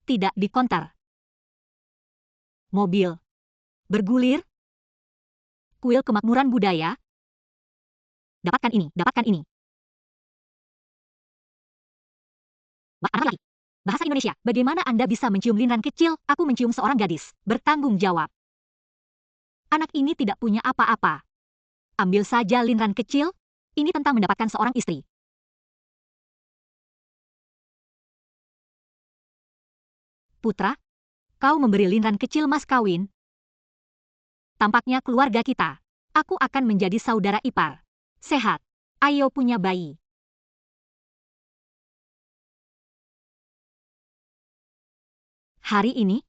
tidak di konter. Mobil. Bergulir. Kuil kemakmuran budaya. Dapatkan ini, dapatkan ini. Anak lagi. Bahasa Indonesia. Bagaimana Anda bisa mencium linran kecil? Aku mencium seorang gadis. Bertanggung jawab. Anak ini tidak punya apa-apa. Ambil saja linran kecil. Ini tentang mendapatkan seorang istri. Putra, kau memberi linran kecil mas kawin. Tampaknya keluarga kita. Aku akan menjadi saudara ipar. Sehat. Ayo punya bayi. Hari ini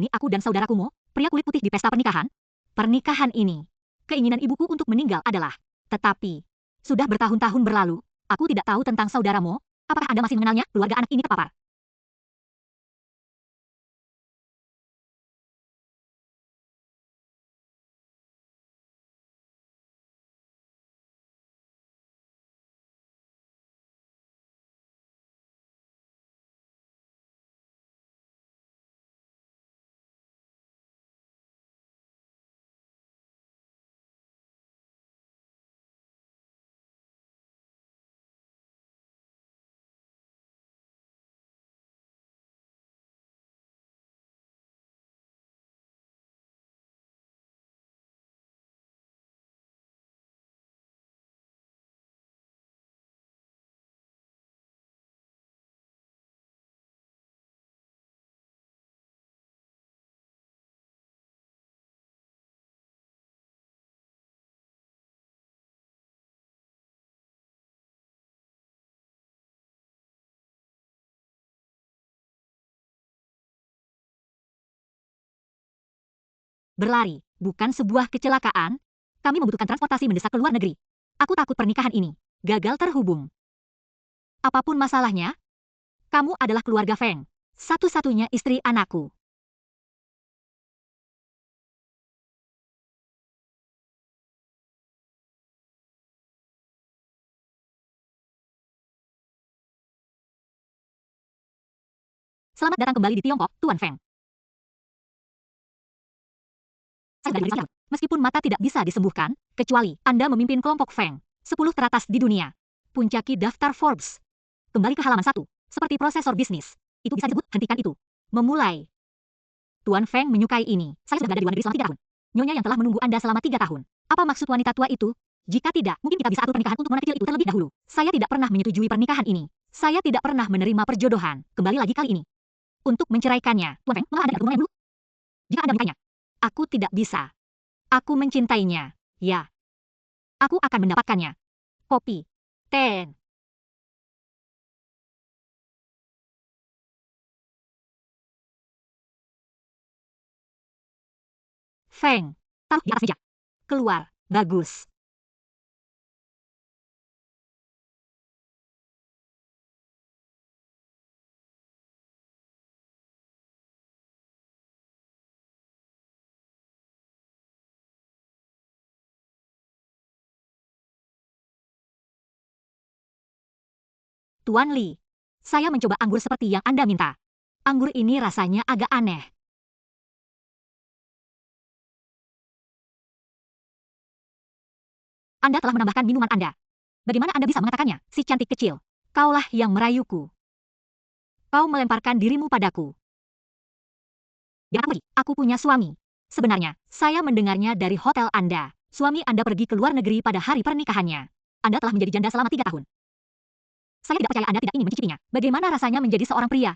aku dan saudaraku Mo, pria kulit putih di pesta pernikahan. Pernikahan ini, keinginan ibuku untuk meninggal adalah, tetapi, sudah bertahun-tahun berlalu, aku tidak tahu tentang saudara Mo. Apakah Anda masih mengenalnya? Keluarga anak ini terpapar. Berlari, bukan sebuah kecelakaan. Kami membutuhkan transportasi mendesak ke luar negeri. Aku takut pernikahan ini gagal terhubung. Apapun masalahnya, kamu adalah keluarga Feng. Satu-satunya istri anakku. Selamat datang kembali di Tiongkok, Tuan Feng. Meskipun mata tidak bisa disembuhkan, kecuali Anda memimpin kelompok Feng, 10 teratas di dunia. Puncaki daftar Forbes. Kembali ke halaman 1. Seperti prosesor bisnis. Itu bisa disebut, hentikan itu. Memulai. Tuan Feng menyukai ini. Saya sudah berada di luar negeri selama 3 tahun. Nyonya yang telah menunggu Anda selama 3 tahun. Apa maksud wanita tua itu? Jika tidak, mungkin kita bisa atur pernikahan untuk nona kecil itu terlebih dahulu. Saya tidak pernah menyetujui pernikahan ini. Saya tidak pernah menerima perjodohan. Kembali lagi kali ini. Untuk menceraikannya, Tuan Feng, malah Anda hubungannya dulu. Jika Anda menikahnya, aku tidak bisa. Aku mencintainya. Ya. Aku akan mendapatkannya. Kopi. Ten. Feng. Taruh di atas meja. Keluar. Bagus. Tuan Li. Saya mencoba anggur seperti yang Anda minta. Anggur ini rasanya agak aneh. Anda telah menambahkan minuman Anda. Bagaimana Anda bisa mengatakannya, si cantik kecil? Kaulah yang merayuku. Kau melemparkan dirimu padaku. Biar aku pergi. Aku punya suami. Sebenarnya, saya mendengarnya dari hotel Anda. Suami Anda pergi ke luar negeri pada hari pernikahannya. Anda telah menjadi janda selama 3 tahun. Saya tidak percaya Anda tidak ingin mencicipinya. Bagaimana rasanya menjadi seorang pria?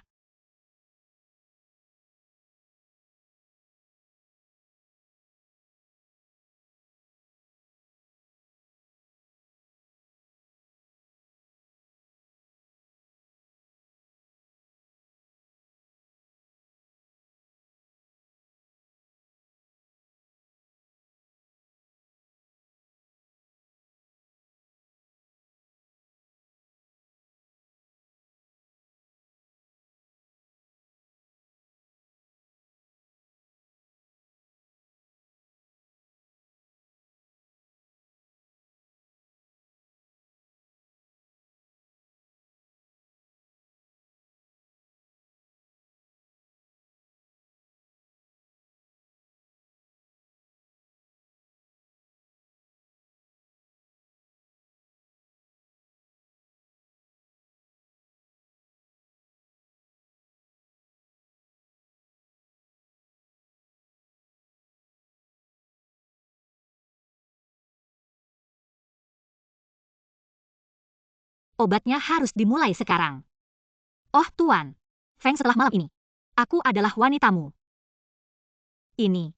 Obatnya harus dimulai sekarang. Oh Tuan, Feng setelah malam ini, aku adalah wanitamu. Ini.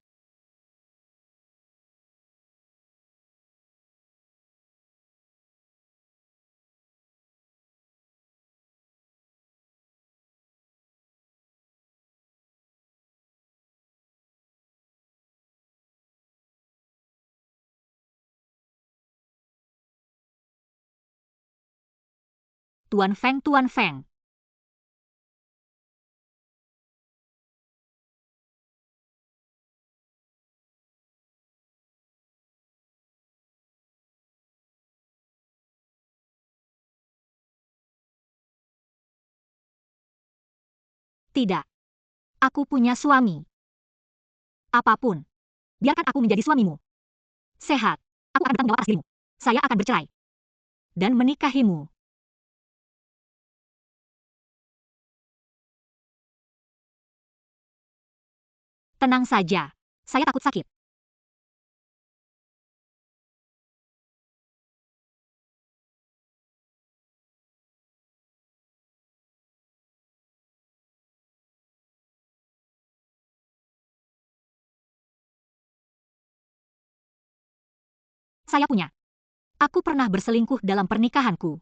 Tuan Feng, Tuan Feng. Tidak. Aku punya suami. Apapun. Biarkan aku menjadi suamimu. Sehat. Aku akan bertanggung jawab atas dirimu. Saya akan bercerai. Dan menikahimu. Tenang saja. Saya takut sakit. Saya punya. Aku pernah berselingkuh dalam pernikahanku.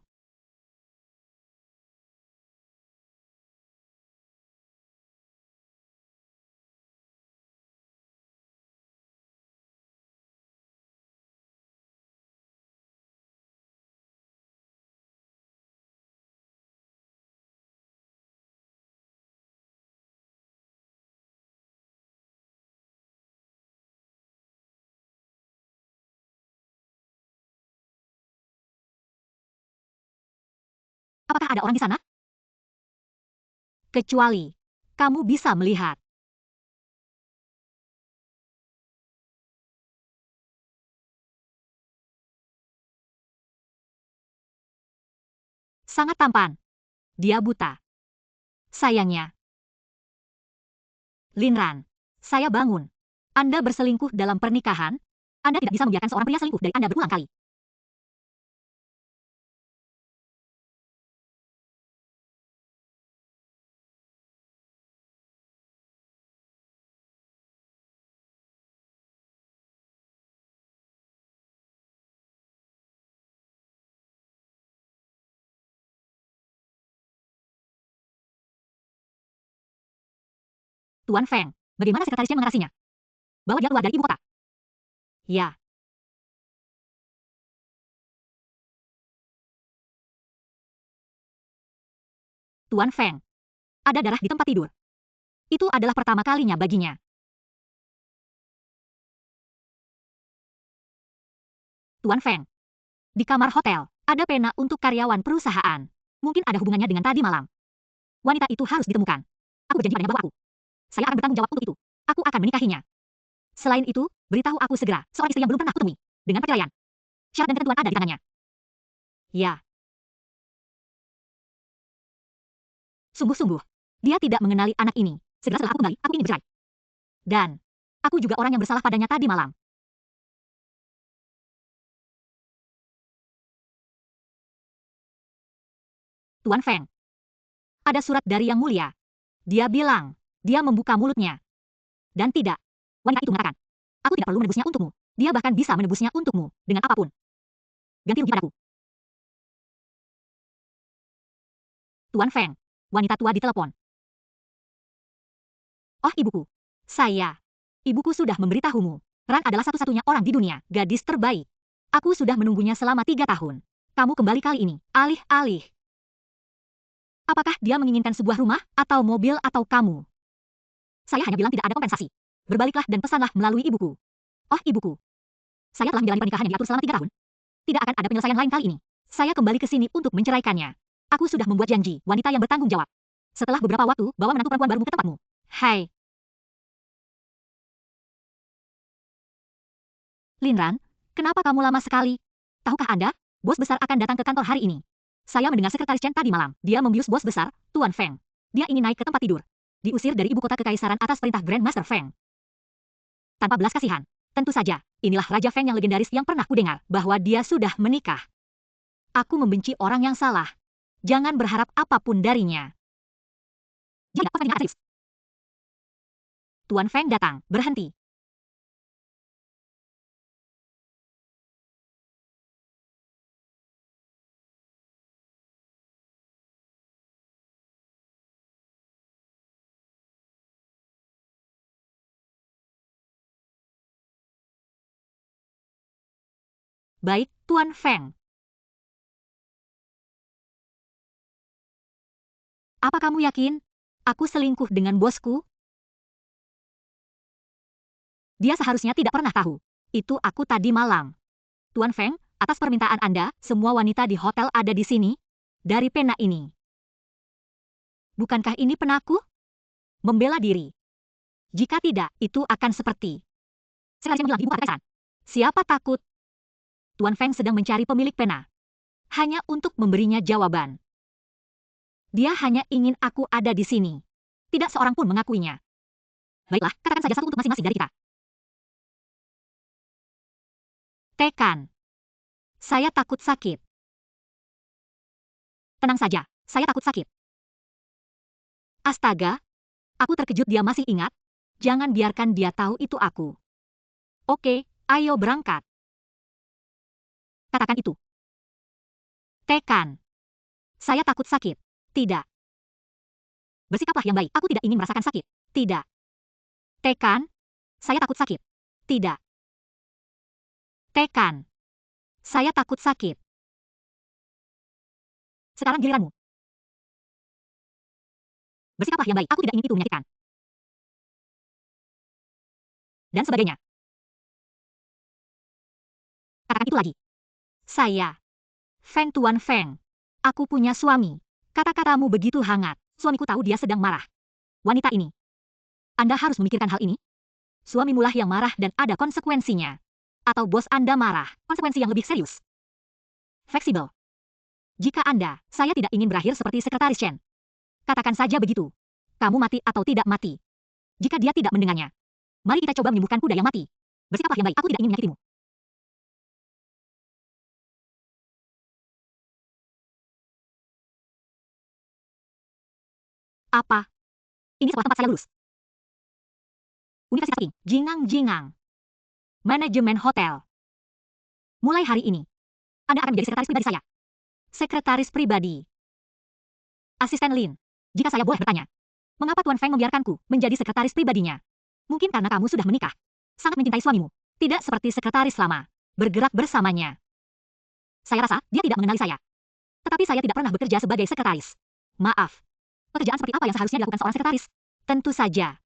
Apakah ada orang di sana? Kecuali, kamu bisa melihat. Sangat tampan. Dia buta. Sayangnya. Linran, saya bangun. Anda berselingkuh dalam pernikahan? Anda tidak bisa membiarkan seorang pria selingkuh dari Anda berulang kali. Tuan Feng, bagaimana sekretaris Chen mengatasinya? Bawa dia keluar dari ibu kota. Ya. Tuan Feng, ada darah di tempat tidur. Itu adalah pertama kalinya baginya. Tuan Feng, di kamar hotel, ada pena untuk karyawan perusahaan. Mungkin ada hubungannya dengan tadi malam. Wanita itu harus ditemukan. Aku berjanji padanya bahwa saya akan bertanggung jawab untuk itu. Aku akan menikahinya. Selain itu, beritahu aku segera, seorang istri yang belum pernah kutemui. Dengan perceraian. Syarat dan ketentuan ada di tangannya. Ya. Sungguh-sungguh. Dia tidak mengenali anak ini. Segera setelah aku kembali, aku ingin bercerai. Dan, aku juga orang yang bersalah padanya tadi malam. Tuan Feng. Ada surat dari Yang Mulia. Dia bilang, dia membuka mulutnya. Dan tidak. Wanita itu mengatakan, aku tidak perlu menebusnya untukmu. Dia bahkan bisa menebusnya untukmu, dengan apapun. Ganti rugi padaku. Tuan Feng. Wanita tua ditelepon. Oh ibuku. Saya. Ibuku sudah memberitahumu. Ran adalah satu-satunya orang di dunia, gadis terbaik. Aku sudah menunggunya selama 3 tahun. Kamu kembali kali ini, alih-alih. Apakah dia menginginkan sebuah rumah, atau mobil, atau kamu? Saya hanya bilang tidak ada kompensasi. Berbaliklah dan pesanlah melalui ibuku. Oh ibuku. Saya telah menjalani pernikahan yang diatur selama 3 tahun. Tidak akan ada penyelesaian lain kali ini. Saya kembali ke sini untuk menceraikannya. Aku sudah membuat janji, wanita yang bertanggung jawab. Setelah beberapa waktu, bawa menantu perempuan barumu ke tempatmu. Hai. Linran, kenapa kamu lama sekali? Tahukah Anda, bos besar akan datang ke kantor hari ini. Saya mendengar sekretaris Chen tadi malam. Dia membius bos besar, Tuan Feng. Dia ingin naik ke tempat tidur. Diusir dari ibu kota kekaisaran atas perintah Grandmaster Feng. Tanpa belas kasihan. Tentu saja, inilah Raja Feng yang legendaris yang pernah kudengar, bahwa dia sudah menikah. Aku membenci orang yang salah. Jangan berharap apapun darinya. Jika kau dengan serius. Tuan Feng datang, berhenti. Baik, Tuan Feng. Apa kamu yakin? Aku selingkuh dengan bosku? Dia seharusnya tidak pernah tahu. Itu aku tadi malam. Tuan Feng, atas permintaan Anda, semua wanita di hotel ada di sini. Dari pena ini. Bukankah ini penaku? Membela diri. Jika tidak, itu akan seperti. Sekarang bilang ibu katakan. Siapa takut? Tuan Feng sedang mencari pemilik pena. Hanya untuk memberinya jawaban. Dia hanya ingin aku ada di sini. Tidak seorang pun mengakuinya. Baiklah, katakan saja satu untuk masing-masing dari kita. Tekan. Saya takut sakit. Tenang saja, saya takut sakit. Astaga, aku terkejut dia masih ingat. Jangan biarkan dia tahu itu aku. Oke, ayo berangkat. Katakan itu. Tekan. Saya takut sakit. Tidak. Bersikaplah yang baik. Aku tidak ingin merasakan sakit. Tidak. Tekan. Saya takut sakit. Tidak. Tekan. Saya takut sakit. Sekarang giliranmu. Bersikaplah yang baik. Aku tidak ingin itu menyakitkan. Dan sebagainya. Katakan itu lagi. Saya. Feng Tuan Feng. Aku punya suami. Kata-katamu begitu hangat. Suamiku tahu dia sedang marah. Wanita ini. Anda harus memikirkan hal ini. Suamimulah yang marah dan ada konsekuensinya. Atau bos Anda marah. Konsekuensi yang lebih serius. Fleksibel. Jika Anda, saya tidak ingin berakhir seperti Sekretaris Chen. Katakan saja begitu. Kamu mati atau tidak mati. Jika dia tidak mendengarnya. Mari kita coba menyembuhkan kuda yang mati. Bersikaplah yang baik. Aku tidak ingin menyakitimu. Apa? Ini sekolah tempat saya lulus. Universitas Peking, Jingang. Manajemen hotel. Mulai hari ini, Anda akan menjadi sekretaris pribadi saya. Sekretaris pribadi. Asisten Lin. Jika saya boleh bertanya, mengapa Tuan Feng membiarkanku menjadi sekretaris pribadinya? Mungkin karena kamu sudah menikah. Sangat mencintai suamimu. Tidak seperti sekretaris lama. Bergerak bersamanya. Saya rasa dia tidak mengenali saya. Tetapi saya tidak pernah bekerja sebagai sekretaris. Maaf. Pekerjaan seperti apa yang seharusnya dilakukan seorang sekretaris? Tentu saja.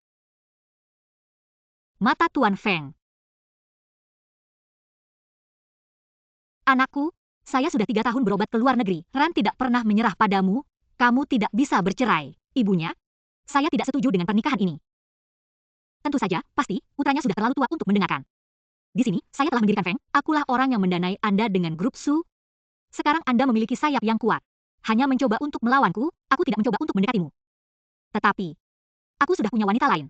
Mata Tuan Feng. Anakku, saya sudah 3 tahun berobat ke luar negeri. Ran tidak pernah menyerah padamu. Kamu tidak bisa bercerai. Ibunya, saya tidak setuju dengan pernikahan ini. Tentu saja, pasti, putranya sudah terlalu tua untuk mendengarkan. Di sini, saya telah mendirikan Feng. Akulah orang yang mendanai Anda dengan grup Su. Sekarang Anda memiliki sayap yang kuat. Hanya mencoba untuk melawanku, aku tidak mencoba untuk mendekatimu. Tetapi, aku sudah punya wanita lain.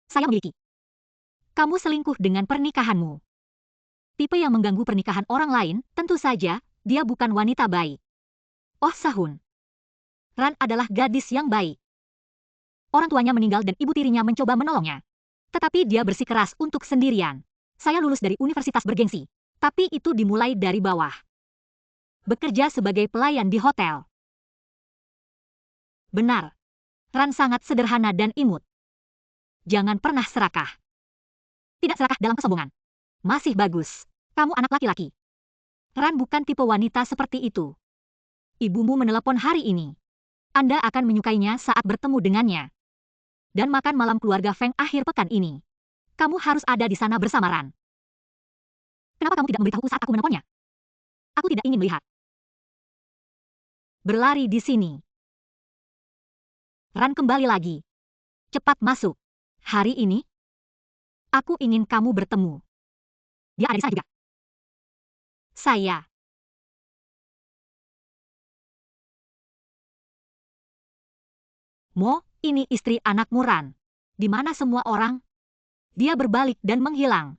Saya memiliki. Kamu selingkuh dengan pernikahanmu. Tipe yang mengganggu pernikahan orang lain, tentu saja, dia bukan wanita baik. Oh Sahun. Ran adalah gadis yang baik. Orang tuanya meninggal dan ibu tirinya mencoba menolongnya. Tetapi dia bersikeras untuk sendirian. Saya lulus dari universitas bergengsi. Tapi itu dimulai dari bawah. Bekerja sebagai pelayan di hotel. Benar. Ran sangat sederhana dan imut. Jangan pernah serakah. Tidak serakah dalam kesombongan. Masih bagus. Kamu anak laki-laki. Ran bukan tipe wanita seperti itu. Ibumu menelepon hari ini. Anda akan menyukainya saat bertemu dengannya. Dan makan malam keluarga Feng akhir pekan ini. Kamu harus ada di sana bersama Ran. Kenapa kamu tidak memberitahuku saat aku menelponnya? Aku tidak ingin melihat. Berlari di sini. Ran kembali lagi. Cepat masuk. Hari ini, aku ingin kamu bertemu. Dia ada di sana juga. Saya. Mo, ini istri anakmu Ran. Di mana semua orang? Dia berbalik dan menghilang.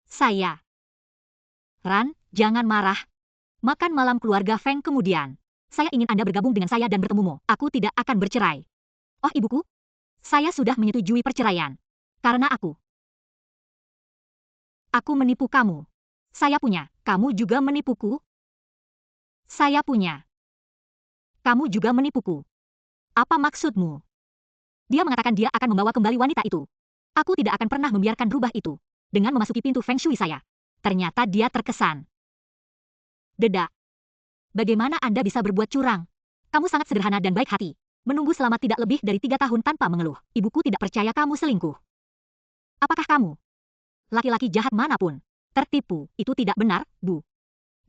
Saya. Ran, jangan marah. Makan malam keluarga Feng kemudian. Saya ingin Anda bergabung dengan saya dan bertemu Mo. Aku tidak akan bercerai. Oh ibuku? Saya sudah menyetujui perceraian. Karena aku menipu kamu. Saya punya. Kamu juga menipuku? Saya punya. Kamu juga menipuku. Apa maksudmu? Dia mengatakan dia akan membawa kembali wanita itu. Aku tidak akan pernah membiarkan rubah itu. Dengan memasuki pintu Feng Shui saya. Ternyata dia terkesan. Dedak. Bagaimana Anda bisa berbuat curang? Kamu sangat sederhana dan baik hati. Menunggu selama tidak lebih dari 3 tahun tanpa mengeluh. Ibuku tidak percaya kamu selingkuh. Apakah kamu? Laki-laki jahat manapun. Tertipu, itu tidak benar, Bu.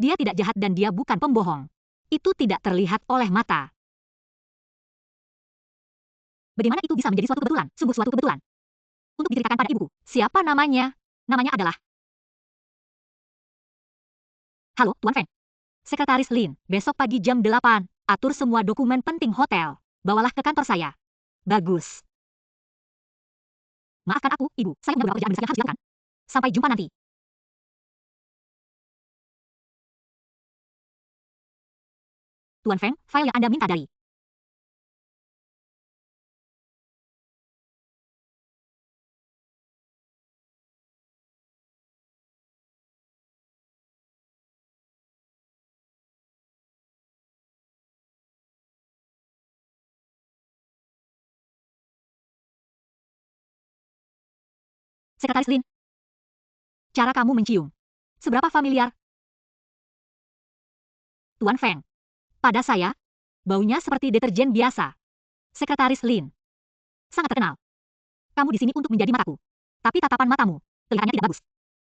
Dia tidak jahat dan dia bukan pembohong. Itu tidak terlihat oleh mata. Bagaimana itu bisa menjadi suatu kebetulan? Sungguh suatu kebetulan. Untuk diceritakan pada ibuku. Siapa namanya? Namanya adalah... Halo, Tuan Feng. Sekretaris Lin, besok pagi jam 8. Atur semua dokumen penting hotel. Bawalah ke kantor saya. Bagus. Maafkan aku, Ibu. Saya punya beberapa kerjaan mendesak yang harus dilakukan. Sampai jumpa nanti. Tuan Feng, file yang Anda minta dari... Sekretaris Lin. Cara kamu mencium. Seberapa familiar? Tuan Feng. Pada saya, baunya seperti deterjen biasa. Sekretaris Lin. Sangat terkenal. Kamu di sini untuk menjadi mataku. Tapi tatapan matamu, kelihatannya tidak bagus.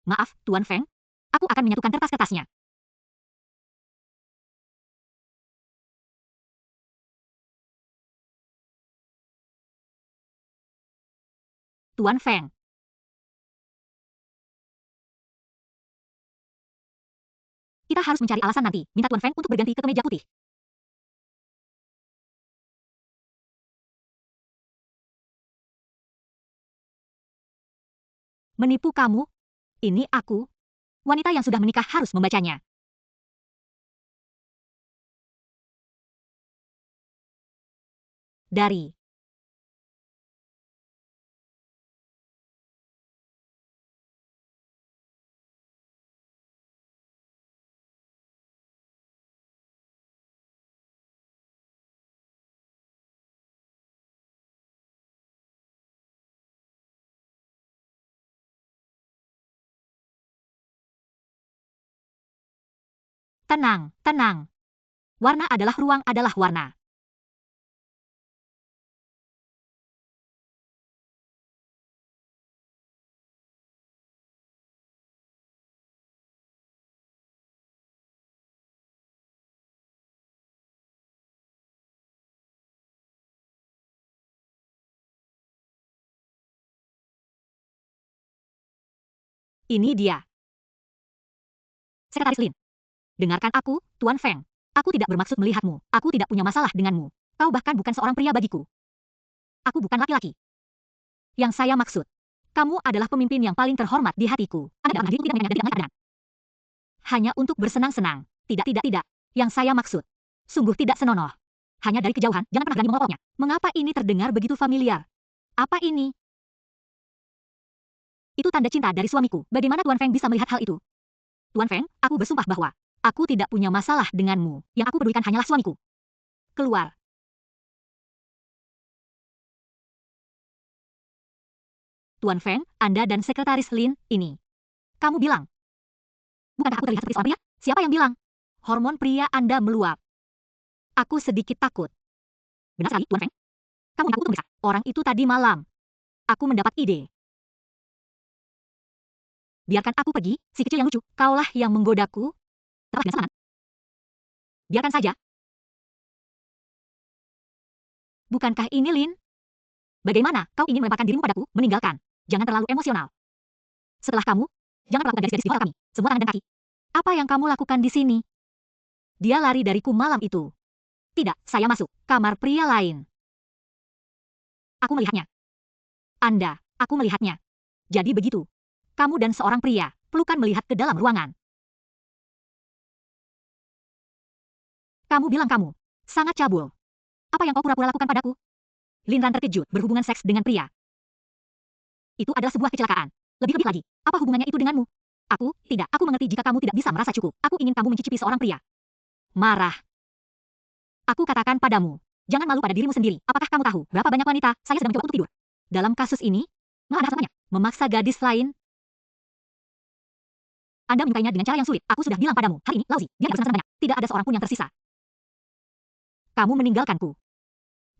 Maaf, Tuan Feng. Aku akan menyatukan kertas-kertasnya. Tuan Feng. Kita harus mencari alasan nanti. Minta Tuan Feng untuk berganti ke kemeja putih. Menipu kamu? Ini aku. Wanita yang sudah menikah harus membacanya. Dari tenang, tenang. Warna adalah ruang adalah warna. Ini dia. Sekretaris Lin. Dengarkan aku, Tuan Feng. Aku tidak bermaksud melihatmu. Aku tidak punya masalah denganmu. Kau bahkan bukan seorang pria bagiku. Aku bukan laki-laki. Yang saya maksud, kamu adalah pemimpin yang paling terhormat di hatiku. Anda dalam diriku tidak menyayangkan yang lain. Hanya untuk bersenang-senang. Tidak, tidak, tidak. Yang saya maksud, sungguh tidak senonoh. Hanya dari kejauhan, jangan pernah berani mengoloknya. Mengapa ini terdengar begitu familiar? Apa ini? Itu tanda cinta dari suamiku. Bagaimana Tuan Feng bisa melihat hal itu? Tuan Feng, aku bersumpah bahwa aku tidak punya masalah denganmu. Yang aku pedulikan hanyalah suamiku. Keluar. Tuan Feng, Anda dan Sekretaris Lin, ini. Kamu bilang. Bukankah aku terlihat seperti seorang pria? Siapa yang bilang? Hormon pria Anda meluap. Aku sedikit takut. Benar sekali, Tuan Feng. Kamu mengaku untuk orang itu tadi malam. Aku mendapat ide. Biarkan aku pergi, si kecil yang lucu. Kaulah yang menggodaku. Terus dengan senang. Biarkan saja. Bukankah ini Lin? Bagaimana kau ingin melemparkan dirimu padaku, meninggalkan? Jangan terlalu emosional. Setelah kamu, jangan melakukan garis-garis di hotel kami. Semua tangan dan kaki. Apa yang kamu lakukan di sini? Dia lari dariku malam itu. Tidak, saya masuk. Kamar pria lain. Aku melihatnya. Anda, aku melihatnya. Jadi begitu. Kamu dan seorang pria, pelukan melihat ke dalam ruangan. Kamu bilang kamu sangat cabul. Apa yang kau pura-pura lakukan padaku? Linran terkejut berhubungan seks dengan pria. Itu adalah sebuah kecelakaan. Lebih-lebih lagi, apa hubungannya itu denganmu? Tidak. Aku mengerti jika kamu tidak bisa merasa cukup. Aku ingin kamu mencicipi seorang pria. Marah. Aku katakan padamu, jangan malu pada dirimu sendiri. Apakah kamu tahu berapa banyak wanita saya sedang mencoba untuk tidur? Dalam kasus ini, malah ada semuanya. Memaksa gadis lain. Anda menyukainya dengan cara yang sulit. Aku sudah bilang padamu, hari ini, lousy. Dia tidak bersenang-senang banyak. Tidak ada seorang pun yang tersisa. Kamu meninggalkanku.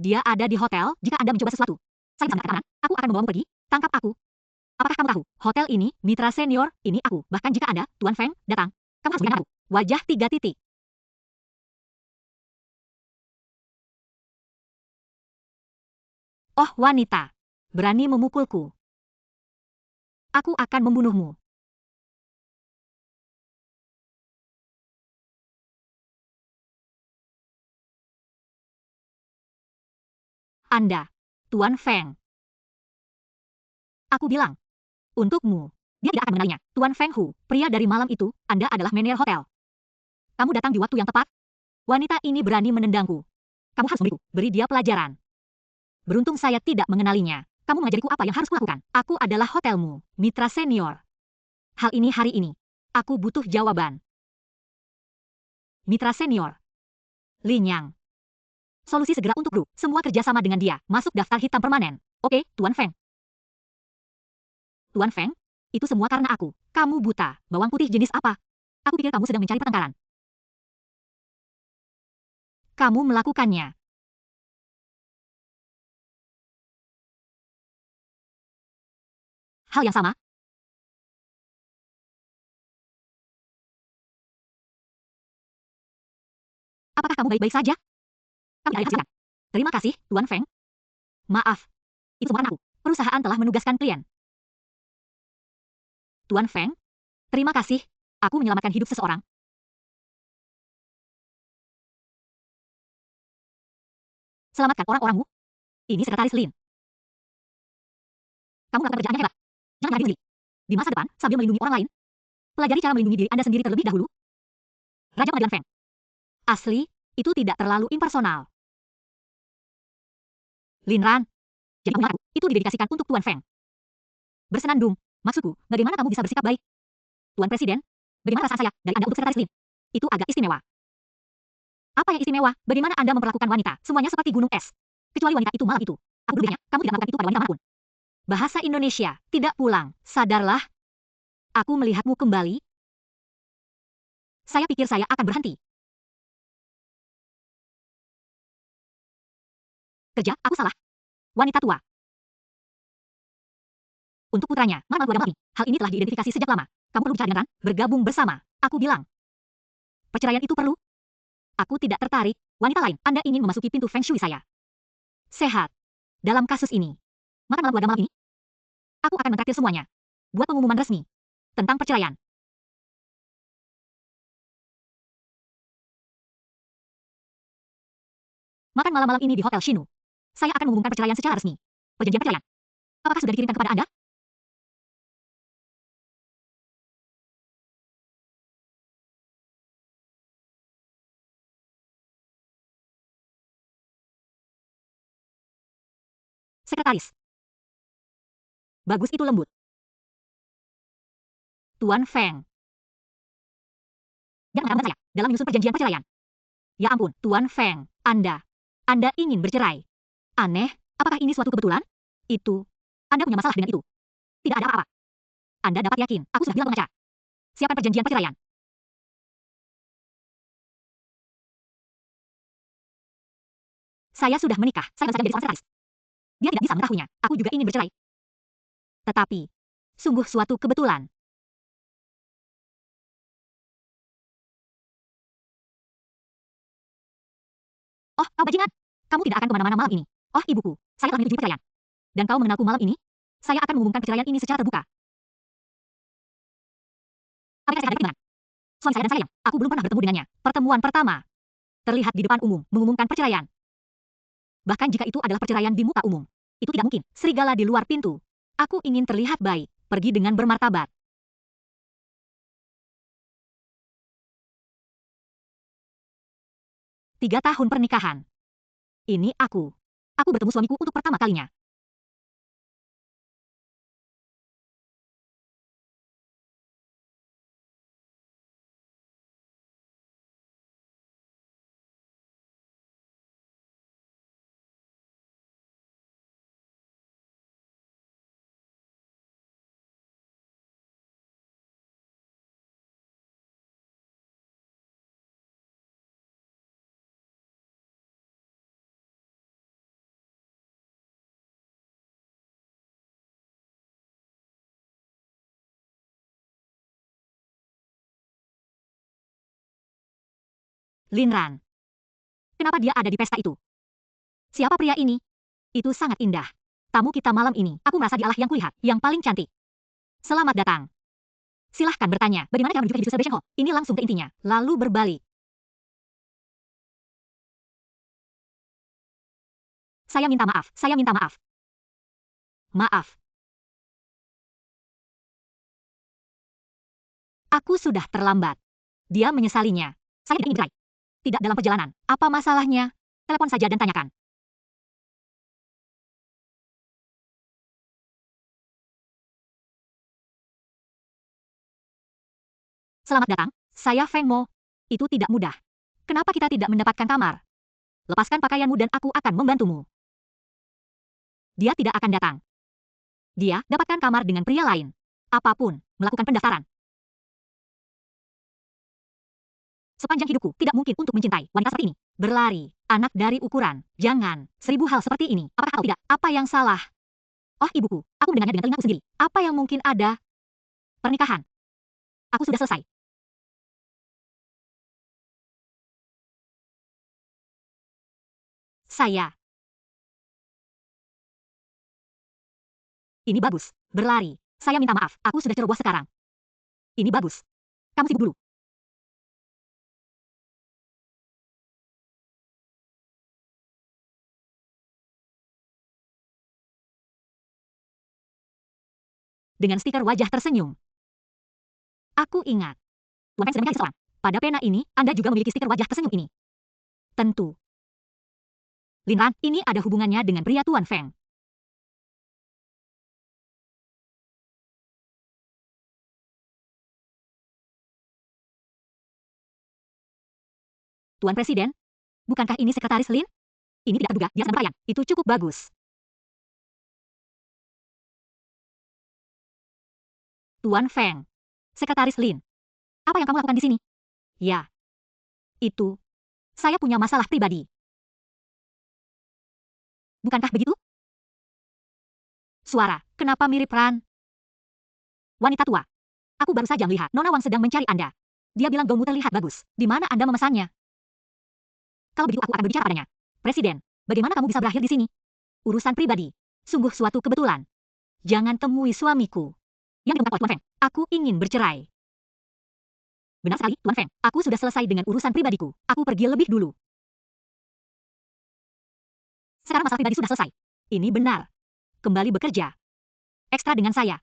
Dia ada di hotel jika Anda mencoba sesuatu. Saya bisa mendapatkan keamanan. Aku akan membawamu pergi. Tangkap aku. Apakah kamu tahu, hotel ini, mitra senior, ini aku. Bahkan jika Anda, Tuan Feng, datang, kamu harus mendengar aku. Wajah 3 titik. Oh wanita, berani memukulku. Aku akan membunuhmu. Anda, Tuan Feng. Aku bilang, untukmu. Dia tidak akan mengenalinya. Tuan Feng Hu, pria dari malam itu, Anda adalah manajer hotel. Kamu datang di waktu yang tepat. Wanita ini berani menendangku. Kamu harus memberiku, beri dia pelajaran. Beruntung saya tidak mengenalinya. Kamu mengajariku apa yang harus kulakukan. Aku adalah hotelmu, mitra senior. Hal ini hari ini. Aku butuh jawaban. Mitra senior. Linyang. Solusi segera untuk Bru. Semua kerjasama dengan dia. Masuk daftar hitam permanen. Oke, Tuan Feng. Tuan Feng, itu semua karena aku. Kamu buta. Bawang putih jenis apa? Aku pikir kamu sedang mencari pertengkaran. Kamu melakukannya. Hal yang sama. Apakah kamu baik-baik saja? Kamu tidak dihasilkan. Terima kasih, Tuan Feng. Maaf. Itu semua karena aku. Perusahaan telah menugaskan klien. Tuan Feng, terima kasih. Aku menyelamatkan hidup seseorang. Selamatkan orang-orangmu. Ini Sekretaris Lin. Kamu melakukan kerjaan yang hebat. Jangan menyalahkan diri. Di masa depan, sambil melindungi orang lain, pelajari cara melindungi diri Anda sendiri terlebih dahulu. Raja Pengadilan Feng. Asli, itu tidak terlalu impersonal. Linran. Jadi kamu aku, itu didedikasikan untuk Tuan Feng. Bersenandung. Maksudku, bagaimana kamu bisa bersikap baik? Tuan Presiden, bagaimana perasaan saya dari Anda untuk Sekretaris Lin? Itu agak istimewa. Apa yang istimewa? Bagaimana Anda memperlakukan wanita? Semuanya seperti gunung es. Kecuali wanita itu malam itu. Aku berpikirnya, kamu tidak melakukan itu pada wanita manapun. Bahasa Indonesia, tidak pulang. Sadarlah. Aku melihatmu kembali. Saya pikir saya akan berhenti. Kerja, aku salah. Wanita tua. Untuk putranya, malam keluarga malam ini. Hal ini telah diidentifikasi sejak lama. Kamu perlu bicara dengan Ran, bergabung bersama. Aku bilang. Perceraian itu perlu. Aku tidak tertarik. Wanita lain, Anda ingin memasuki pintu Feng Shui saya. Sehat. Dalam kasus ini. Makan malam keluarga malam ini. Aku akan mentraktir semuanya. Buat pengumuman resmi. Tentang perceraian. Makan malam-malam ini di Hotel Shinu. Saya akan mengumumkan perceraian secara resmi. Perjanjian perceraian. Apakah sudah dikirimkan kepada Anda? Sekretaris. Bagus itu lembut. Tuan Feng. Jangan menghambat saya dalam menyusun perjanjian perceraian. Ya ampun, Tuan Feng. Anda ingin bercerai. Aneh, apakah ini suatu kebetulan? Itu. Anda punya masalah dengan itu. Tidak ada apa-apa. Anda dapat yakin, aku sudah bilang pengacara. Siapkan perjanjian perceraian. Saya sudah menikah. Saya menjadi seorang sekretaris. Dia tidak bisa mengetahuinya. Aku juga ingin bercerai. Tetapi, sungguh suatu kebetulan. Oh, kau bajingan. Kamu tidak akan kemana-mana malam ini. Oh, ibuku. Saya telah menyetujui perceraian. Dan kau mengenalku malam ini? Saya akan mengumumkan perceraian ini secara terbuka. Apakah saya dengan suami saya dan saya yang aku belum pernah bertemu dengannya. Pertemuan pertama. Terlihat di depan umum, mengumumkan perceraian. Bahkan jika itu adalah perceraian di muka umum. Itu tidak mungkin. Serigala di luar pintu. Aku ingin terlihat baik. Pergi dengan bermartabat. 3 tahun pernikahan. Ini aku. Aku bertemu suamiku untuk pertama kalinya. Lin Ran. Kenapa dia ada di pesta itu? Siapa pria ini? Itu sangat indah. Tamu kita malam ini, aku merasa dialah yang kulihat, yang paling cantik. Selamat datang. Silahkan bertanya, bagaimana cara menunjukkan hidup celebration hall? Ini langsung ke intinya, lalu berbalik. Saya minta maaf, saya minta maaf. Maaf. Aku sudah terlambat. Dia menyesalinya. Saya tidak ingin bercerai. Tidak dalam perjalanan. Apa masalahnya? Telepon saja dan tanyakan. Selamat datang, saya Feng Mo. Itu tidak mudah. Kenapa kita tidak mendapatkan kamar? Lepaskan pakaianmu dan aku akan membantumu. Dia tidak akan datang. Dia dapatkan kamar dengan pria lain. Apapun, melakukan pendaftaran. Sepanjang hidupku, tidak mungkin untuk mencintai wanita seperti ini. Berlari, anak dari ukuran, jangan, 1000 hal seperti ini. Apakah atau tidak? Apa yang salah? Oh ibuku, aku mendengarnya dengan telingaku sendiri. Apa yang mungkin ada? Pernikahan. Aku sudah selesai. Saya. Ini bagus. Berlari. Saya minta maaf, aku sudah ceroboh sekarang. Ini bagus. Kamu sibuk dulu. Dengan stiker wajah tersenyum. Aku ingat. Tuan Feng sedang mencari seseorang. Pada pena ini, Anda juga memiliki stiker wajah tersenyum ini. Tentu. Lin Ran, ini ada hubungannya dengan pria Tuan Feng. Tuan Presiden, bukankah ini sekretaris Lin? Ini tidak terduga, dia sedang berlayar. Itu cukup bagus. Tuan Feng. Sekretaris Lin. Apa yang kamu lakukan di sini? Ya. Itu. Saya punya masalah pribadi. Bukankah begitu? Suara, kenapa mirip Ran? Wanita tua. Aku baru saja melihat Nona Wang sedang mencari Anda. Dia bilang gaunmu terlihat bagus. Di mana Anda memesannya? Kalau begitu aku akan berbicara padanya. Presiden, bagaimana kamu bisa berakhir di sini? Urusan pribadi. Sungguh suatu kebetulan. Jangan temui suamiku. Yang diungkap oleh Tuan Feng. Aku ingin bercerai. Benar sekali, Tuan Feng. Aku sudah selesai dengan urusan pribadiku. Aku pergi lebih dulu. Sekarang masalah pribadi sudah selesai. Ini benar. Kembali bekerja. Ekstra dengan saya.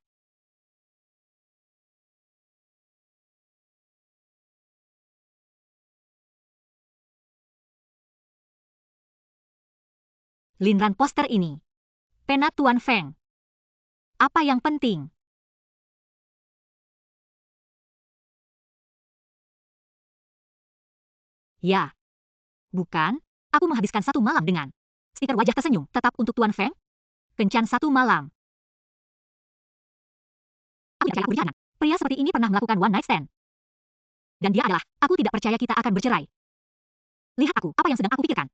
Linran poster ini. Pena Tuan Feng. Apa yang penting? Ya. Bukan, aku menghabiskan 1 malam dengan stiker wajah tersenyum tetap untuk Tuan Feng. Kencan 1 malam. Aku tidak percaya aku berkhianat. Pria seperti ini pernah melakukan one night stand. Dan dia adalah, aku tidak percaya kita akan bercerai. Lihat aku, apa yang sedang aku pikirkan?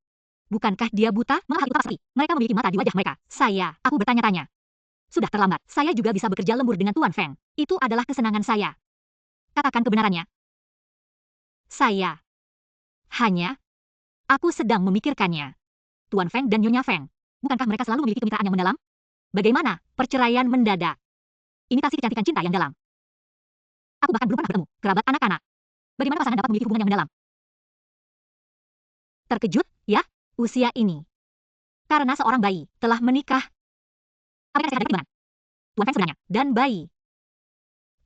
Bukankah dia buta? Mengapa hal itu pasti? Mereka memiliki mata di wajah mereka. Aku bertanya-tanya. Sudah terlambat, saya juga bisa bekerja lembur dengan Tuan Feng. Itu adalah kesenangan saya. Katakan kebenarannya. Saya. Hanya. Aku sedang memikirkannya. Tuan Feng dan Nyonya Feng. Bukankah mereka selalu memiliki kemitraan yang mendalam? Bagaimana perceraian mendadak? Imitasi kecantikan cinta yang dalam. Aku bahkan belum pernah bertemu kerabat anak-anak. Bagaimana pasangan dapat memiliki hubungan yang mendalam? Terkejut, ya? Usia ini. Karena seorang bayi telah menikah. Apa yang saya hadapi gimana? Tuan Feng sebenarnya. Dan bayi.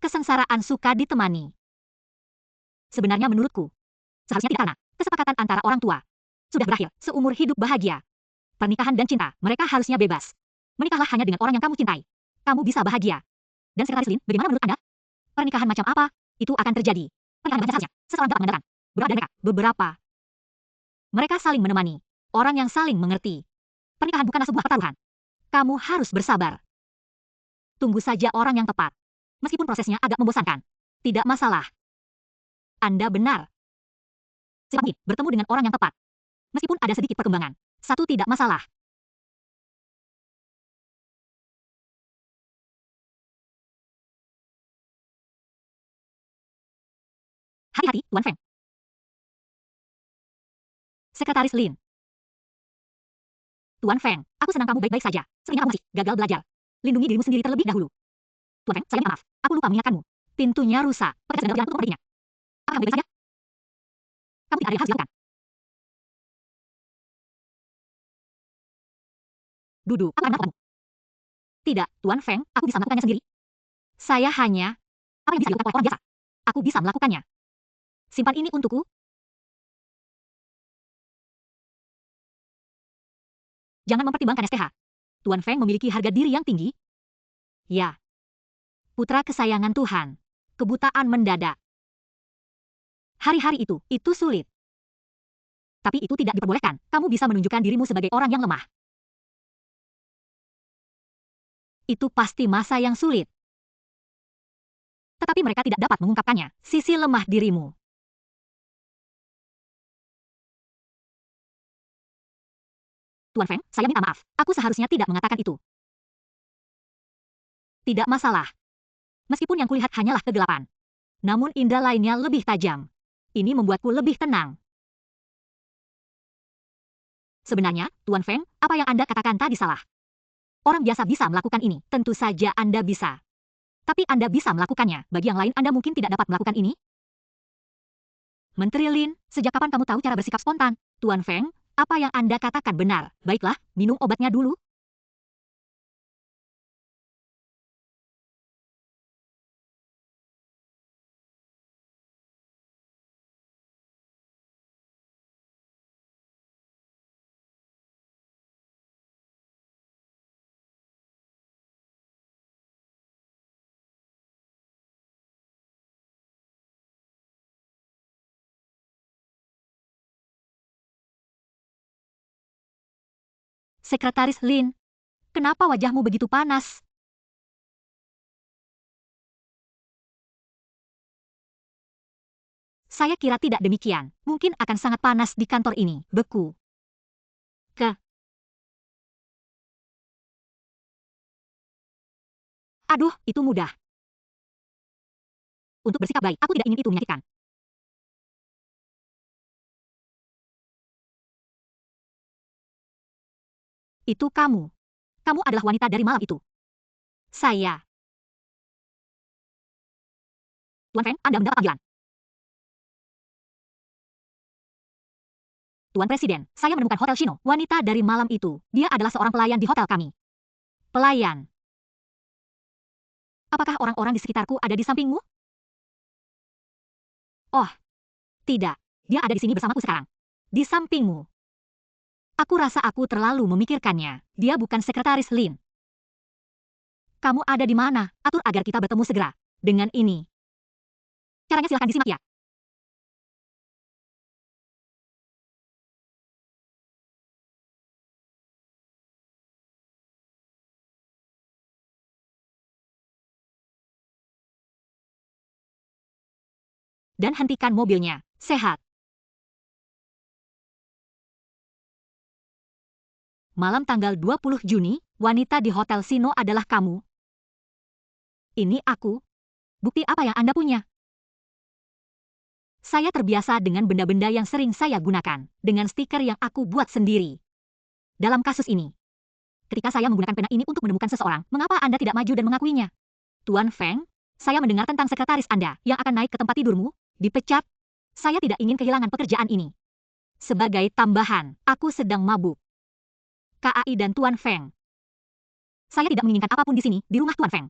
Kesengsaraan suka ditemani. Sebenarnya menurutku, seharusnya tidak karena kesepakatan antara orang tua. Sudah berakhir, seumur hidup bahagia. Pernikahan dan cinta, mereka harusnya bebas. Menikahlah hanya dengan orang yang kamu cintai. Kamu bisa bahagia. Dan Sekretaris Lin, bagaimana menurut Anda? Pernikahan macam apa? Itu akan terjadi. Pernikahan dengan seharusnya, seseorang dapat mengandalkan. Beberapa dari mereka, beberapa. Mereka saling menemani. Orang yang saling mengerti. Pernikahan bukanlah sebuah pertaruhan. Kamu harus bersabar. Tunggu saja orang yang tepat. Meskipun prosesnya agak membosankan. Tidak masalah. Anda benar. Siapa mungkin bertemu dengan orang yang tepat. Meskipun ada sedikit perkembangan. Satu tidak masalah. Hati-hati, Tuan Feng. Sekretaris Lin. Tuan Feng, aku senang kamu baik-baik saja. Sepertinya kamu masih gagal belajar. Lindungi dirimu sendiri terlebih dahulu. Tuan Feng, saya minta maaf. Aku lupa mengingatkanmu. Pintunya rusak. Pekerjaan sedang berjalan untuk memperbaikinya. Apakah kamu baik-baik saja? Kamu tidak ada yang harus dilakukan. Duduk. Aku akan melakukanmu. Tidak, Tuan Feng, aku bisa melakukannya sendiri. Saya hanya... Apa yang bisa dilakukan oleh orang biasa? Aku bisa melakukannya. Simpan ini untukku. Jangan mempertimbangkan STH. Tuan Feng memiliki harga diri yang tinggi. Ya. Putra kesayangan Tuhan. Kebutaan mendadak. Hari-hari itu sulit. Tapi itu tidak diperbolehkan. Kamu bisa menunjukkan dirimu sebagai orang yang lemah. Itu pasti masa yang sulit. Tetapi mereka tidak dapat mengungkapkannya. Sisi lemah dirimu. Tuan Feng, saya minta maaf. Aku seharusnya tidak mengatakan itu. Tidak masalah. Meskipun yang kulihat hanyalah kegelapan. Namun indera lainnya lebih tajam. Ini membuatku lebih tenang. Sebenarnya, Tuan Feng, apa yang Anda katakan tadi salah. Orang biasa bisa melakukan ini. Tentu saja Anda bisa. Tapi Anda bisa melakukannya. Bagi yang lain Anda mungkin tidak dapat melakukan ini. Menteri Lin, sejak kapan kamu tahu cara bersikap spontan? Tuan Feng, apa yang Anda katakan benar. Baiklah, minum obatnya dulu. Sekretaris Lin, kenapa wajahmu begitu panas? Saya kira tidak demikian. Mungkin akan sangat panas di kantor ini. Beku. Aduh, itu mudah. Untuk bersikap baik, aku tidak ingin itu menyakitkan. Itu kamu. Kamu adalah wanita dari malam itu. Saya. Tuan Feng, Anda mendapat panggilan. Tuan Presiden, saya menemukan Hotel Shino. Wanita dari malam itu. Dia adalah seorang pelayan di hotel kami. Pelayan. Apakah orang-orang di sekitarku ada di sampingmu? Oh, tidak. Dia ada di sini bersamaku sekarang. Di sampingmu. Aku rasa aku terlalu memikirkannya. Dia bukan Sekretaris Lin. Kamu ada di mana? Atur agar kita bertemu segera. Dengan ini. Caranya silahkan disimak ya. Dan hentikan mobilnya. Sehat. Malam tanggal 20 Juni, wanita di Hotel Sino adalah kamu. Ini aku. Bukti apa yang Anda punya? Saya terbiasa dengan benda-benda yang sering saya gunakan, dengan stiker yang aku buat sendiri. Dalam kasus ini, ketika saya menggunakan pena ini untuk menemukan seseorang, mengapa Anda tidak maju dan mengakuinya? Tuan Feng, saya mendengar tentang sekretaris Anda yang akan naik ke tempat tidurmu, dipecat. Saya tidak ingin kehilangan pekerjaan ini. Sebagai tambahan, aku sedang mabuk. KAI dan Tuan Feng. Saya tidak menginginkan apapun di sini, di rumah Tuan Feng.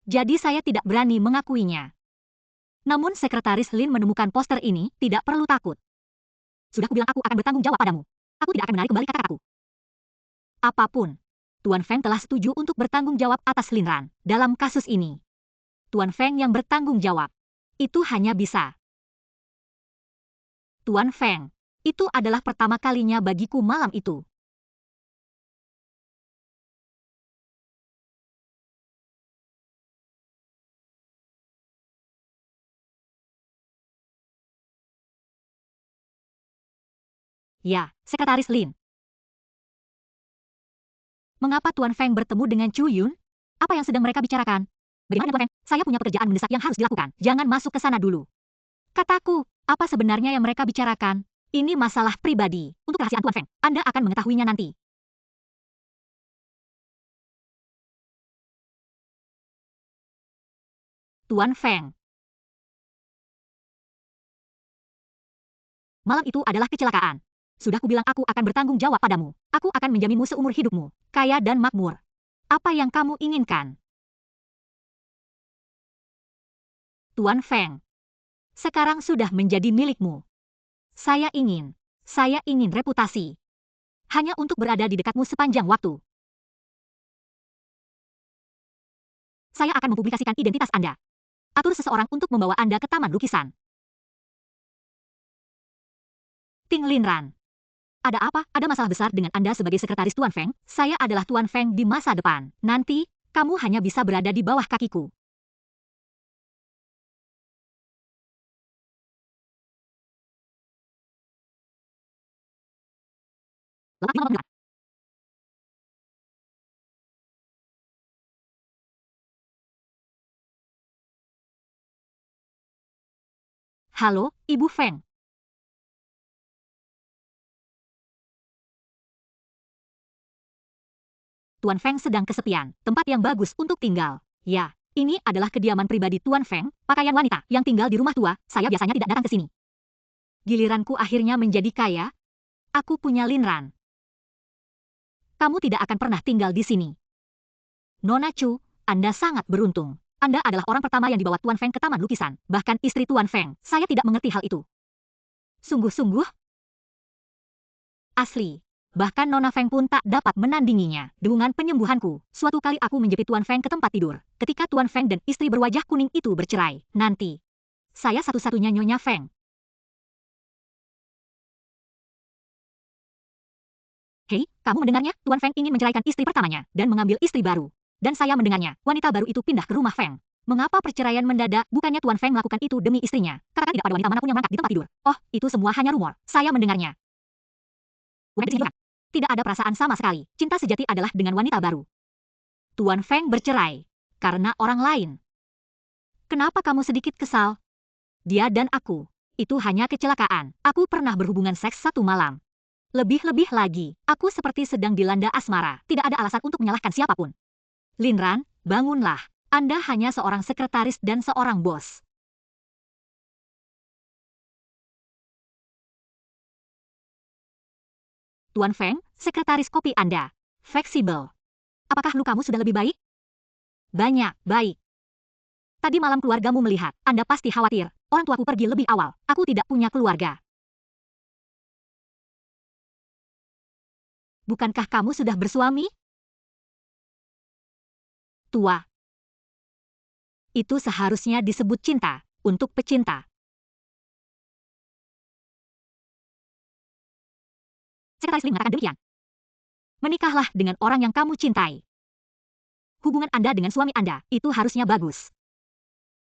Jadi saya tidak berani mengakuinya. Namun Sekretaris Lin menemukan poster ini, tidak perlu takut. Sudah kubilang aku akan bertanggung jawab padamu. Aku tidak akan menarik kembali kata-kataku. Apapun, Tuan Feng telah setuju untuk bertanggung jawab atas Lin Ran. Dalam kasus ini, Tuan Feng yang bertanggung jawab. Itu hanya bisa. Tuan Feng, itu adalah pertama kalinya bagiku malam itu. Ya, Sekretaris Lin. Mengapa Tuan Feng bertemu dengan Chu Yun? Apa yang sedang mereka bicarakan? Bagaimana Tuan Feng? Saya punya pekerjaan mendesak yang harus dilakukan. Jangan masuk ke sana dulu. Kataku, apa sebenarnya yang mereka bicarakan? Ini masalah pribadi. Untuk rahasiaan Tuan Feng, Anda akan mengetahuinya nanti. Tuan Feng. Malam itu adalah kecelakaan. Sudah kubilang aku akan bertanggung jawab padamu. Aku akan menjaminmu seumur hidupmu, kaya dan makmur. Apa yang kamu inginkan? Tuan Feng. Sekarang sudah menjadi milikmu. Saya ingin reputasi. Hanya untuk berada di dekatmu sepanjang waktu. Saya akan mempublikasikan identitas Anda. Atur seseorang untuk membawa Anda ke taman lukisan. Ting Lin Ran. Ada apa? Ada masalah besar dengan Anda sebagai sekretaris Tuan Feng? Saya adalah Tuan Feng di masa depan. Nanti, kamu hanya bisa berada di bawah kakiku. Halo, Ibu Feng. Tuan Feng sedang kesepian, tempat yang bagus untuk tinggal. Ya, ini adalah kediaman pribadi Tuan Feng, pakaian wanita yang tinggal di rumah tua. Saya biasanya tidak datang ke sini. Giliranku akhirnya menjadi kaya. Aku punya Lin Ran. Kamu tidak akan pernah tinggal di sini. Nona Chu, Anda sangat beruntung. Anda adalah orang pertama yang dibawa Tuan Feng ke taman lukisan. Bahkan istri Tuan Feng. Saya tidak mengerti hal itu. Sungguh-sungguh? Asli. Bahkan Nona Feng pun tak dapat menandinginya. Dengungan penyembuhanku. Suatu kali aku menjepit Tuan Feng ke tempat tidur. Ketika Tuan Feng dan istri berwajah kuning itu bercerai. Nanti. Saya satu-satunya Nyonya Feng. Hei, kamu mendengarnya? Tuan Feng ingin menceraikan istri pertamanya dan mengambil istri baru. Dan saya mendengarnya, wanita baru itu pindah ke rumah Feng. Mengapa perceraian mendadak? Bukannya Tuan Feng melakukan itu demi istrinya? Katakan tidak pada wanita manapun yang merangkak di tempat tidur. Oh, itu semua hanya rumor. Saya mendengarnya. Bukan. Tidak ada perasaan sama sekali. Cinta sejati adalah dengan wanita baru. Tuan Feng bercerai karena orang lain. Kenapa kamu sedikit kesal? Dia dan aku. Itu hanya kecelakaan. Aku pernah berhubungan seks satu malam. Lebih-lebih lagi, aku seperti sedang dilanda asmara. Tidak ada alasan untuk menyalahkan siapapun. Lin Ran, bangunlah. Anda hanya seorang sekretaris dan seorang bos. Tuan Feng, sekretaris kopi Anda. Fleksibel. Apakah lukamu sudah lebih baik? Banyak, baik. Tadi malam keluargamu melihat. Anda pasti khawatir. Orang tuaku pergi lebih awal. Aku tidak punya keluarga. Bukankah kamu sudah bersuami? Tua. Itu seharusnya disebut cinta, untuk pecinta. Sekretaris Lim mengatakan demikian. Menikahlah dengan orang yang kamu cintai. Hubungan Anda dengan suami Anda, itu harusnya bagus.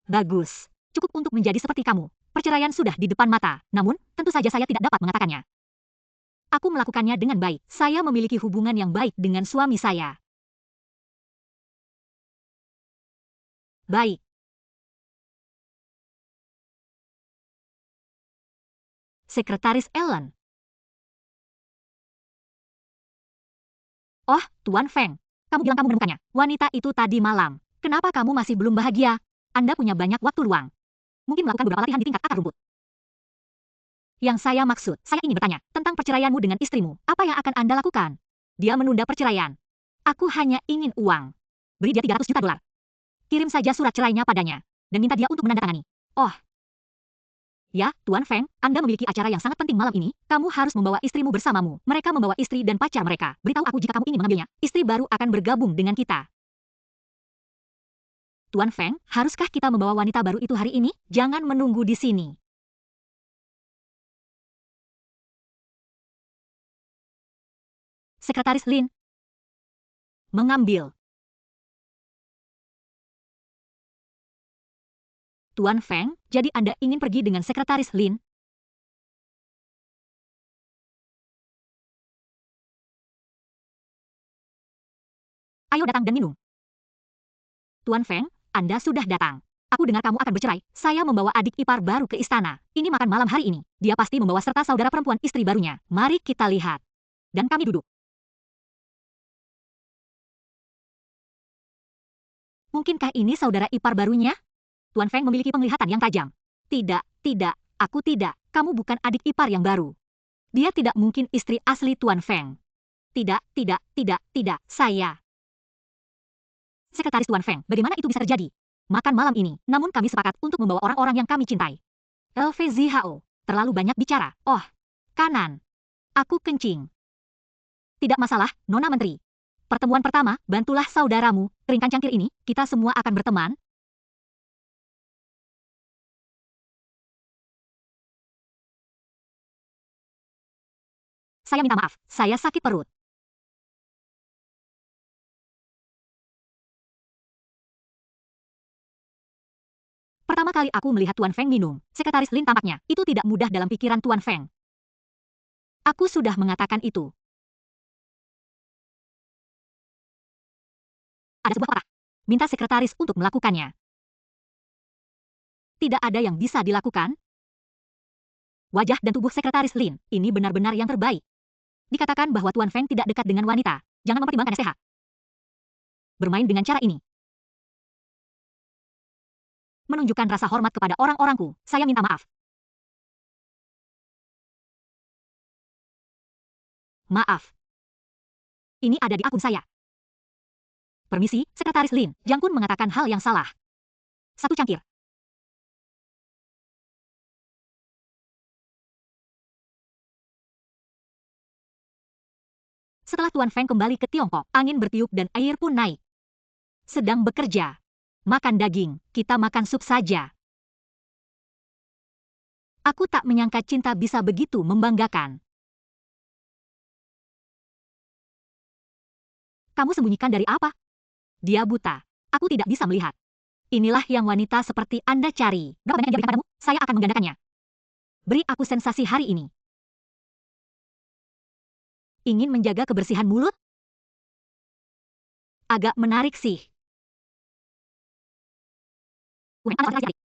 Bagus. Cukup untuk menjadi seperti kamu. Perceraian sudah di depan mata, namun, tentu saja saya tidak dapat mengatakannya. Aku melakukannya dengan baik. Saya memiliki hubungan yang baik dengan suami saya. Baik. Sekretaris Ellen. Oh, Tuan Feng. Kamu bilang kamu menemukannya. Wanita itu tadi malam. Kenapa kamu masih belum bahagia? Anda punya banyak waktu luang. Mungkin melakukan beberapa latihan di tingkat akar rumput. Yang saya maksud, saya ingin bertanya tentang perceraianmu dengan istrimu. Apa yang akan Anda lakukan? Dia menunda perceraian. Aku hanya ingin uang. Beri dia 300 juta dolar. Kirim saja surat cerainya padanya. Dan minta dia untuk menandatangani. Oh. Ya, Tuan Feng, Anda memiliki acara yang sangat penting malam ini. Kamu harus membawa istrimu bersamamu. Mereka membawa istri dan pacar mereka. Beritahu aku jika kamu ingin mengambilnya. Istri baru akan bergabung dengan kita. Tuan Feng, haruskah kita membawa wanita baru itu hari ini? Jangan menunggu di sini. Sekretaris Lin mengambil. Tuan Feng, jadi Anda ingin pergi dengan Sekretaris Lin? Ayo datang dan minum. Tuan Feng, Anda sudah datang. Aku dengar kamu akan bercerai. Saya membawa adik ipar baru ke istana. Ini makan malam hari ini. Dia pasti membawa serta saudara perempuan istri barunya. Mari kita lihat. Dan kami duduk. Mungkinkah ini saudara ipar barunya? Tuan Feng memiliki penglihatan yang tajam. Tidak, tidak, aku tidak. Kamu bukan adik ipar yang baru. Dia tidak mungkin istri asli Tuan Feng. Tidak, tidak, tidak, tidak, saya. Sekretaris Tuan Feng, bagaimana itu bisa terjadi? Makan malam ini, namun kami sepakat untuk membawa orang-orang yang kami cintai. LVZHO, terlalu banyak bicara. Oh, kanan. Aku kencing. Tidak masalah, Nona Menteri. Pertemuan pertama, bantulah saudaramu, keringkan cangkir ini, kita semua akan berteman. Saya minta maaf, saya sakit perut. Pertama kali aku melihat Tuan Feng minum, Sekretaris Lin tampaknya, itu tidak mudah dalam pikiran Tuan Feng. Aku sudah mengatakan itu. Ada sebuah kotak. Minta sekretaris untuk melakukannya. Tidak ada yang bisa dilakukan. Wajah dan tubuh Sekretaris Lin, ini benar-benar yang terbaik. Dikatakan bahwa Tuan Feng tidak dekat dengan wanita. Jangan mempertimbangkan sehat. Bermain dengan cara ini. Menunjukkan rasa hormat kepada orang-orangku. Saya minta maaf. Maaf. Ini ada di akun saya. Permisi, Sekretaris Lin. Jang Kun mengatakan hal yang salah. Satu cangkir. Setelah Tuan Feng kembali ke Tiongkok, angin bertiup dan air pun naik. Sedang bekerja. Makan daging, kita makan sup saja. Aku tak menyangka cinta bisa begitu membanggakan. Kamu sembunyikan dari apa? Dia buta. Aku tidak bisa melihat. Inilah yang wanita seperti Anda cari. Berapa banyak yang diberikan padamu? Saya akan menggandakannya. Beri aku sensasi hari ini. Ingin menjaga kebersihan mulut? Agak menarik sih.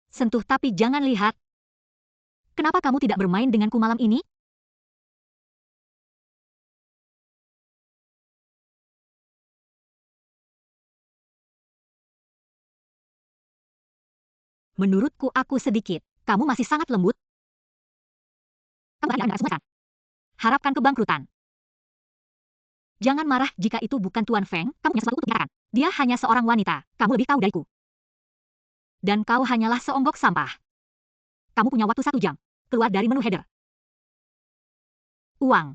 Sentuh tapi jangan lihat. Kenapa kamu tidak bermain denganku malam ini? Menurutku aku sedikit. Kamu masih sangat lembut. Kamu hanya semua kan? Harapkan kebangkrutan. Jangan marah jika itu bukan Tuan Feng. Kamu punya sesuatu untuk menyatakan. Dia hanya seorang wanita. Kamu lebih tahu dariku. Dan kau hanyalah seonggok sampah. Kamu punya waktu 1 jam. Keluar dari menu header. Uang.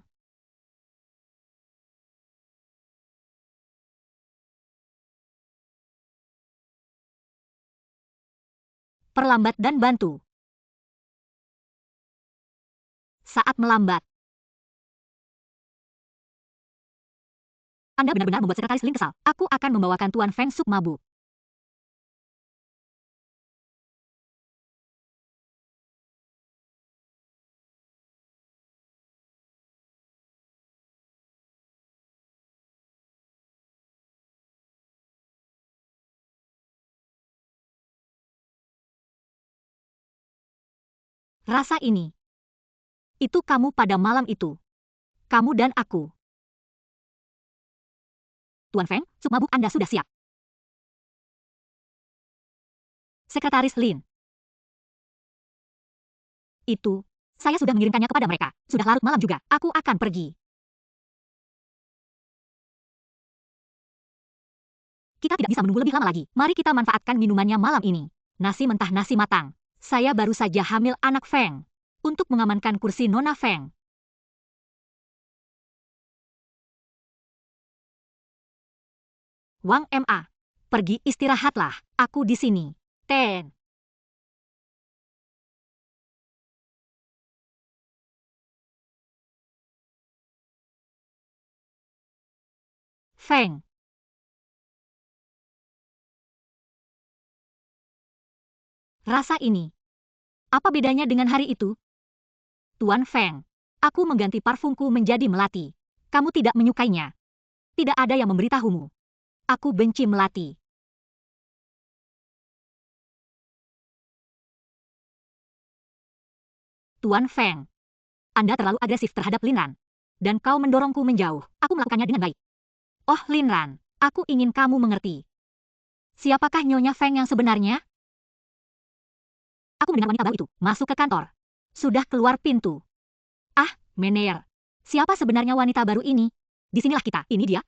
Perlambat dan bantu. Saat melambat. Anda benar-benar membuat Sekretaris Lin kesal. Aku akan membawakan Tuan Feng sup mabuk. Rasa ini. Itu kamu pada malam itu. Kamu dan aku. Tuan Feng, sup mabuk Anda sudah siap. Sekretaris Lin. Itu. Saya sudah mengirimkannya kepada mereka. Sudah larut malam juga. Aku akan pergi. Kita tidak bisa menunggu lebih lama lagi. Mari kita manfaatkan minumannya malam ini. Nasi mentah nasi matang. Saya baru saja hamil anak Feng. Untuk mengamankan kursi Nona Feng. Wang Ma. Pergi istirahatlah, aku di sini. Ten. Feng. Rasa ini. Apa bedanya dengan hari itu? Tuan Feng. Aku mengganti parfumku menjadi melati. Kamu tidak menyukainya. Tidak ada yang memberitahumu. Aku benci melati. Tuan Feng. Anda terlalu agresif terhadap Linran. Dan kau mendorongku menjauh. Aku melakukannya dengan baik. Oh Linran, aku ingin kamu mengerti. Siapakah Nyonya Feng yang sebenarnya? Aku mendengar wanita baru itu masuk ke kantor. Sudah keluar pintu. Ah, Mener. Siapa sebenarnya wanita baru ini? Disinilah kita, ini dia.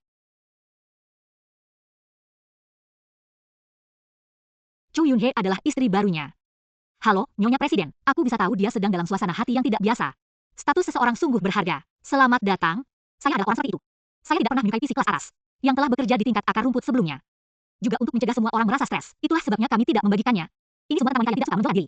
Chu Yunhe adalah istri barunya. Halo, Nyonya Presiden. Aku bisa tahu dia sedang dalam suasana hati yang tidak biasa. Status seseorang sungguh berharga. Selamat datang. Saya adalah orang seperti itu. Saya tidak pernah menyukai fisik kelas atas. Yang telah bekerja di tingkat akar rumput sebelumnya. Juga untuk mencegah semua orang merasa stres. Itulah sebabnya kami tidak membagikannya. Ini semua tentang wanita yang tidak suka menjual diri.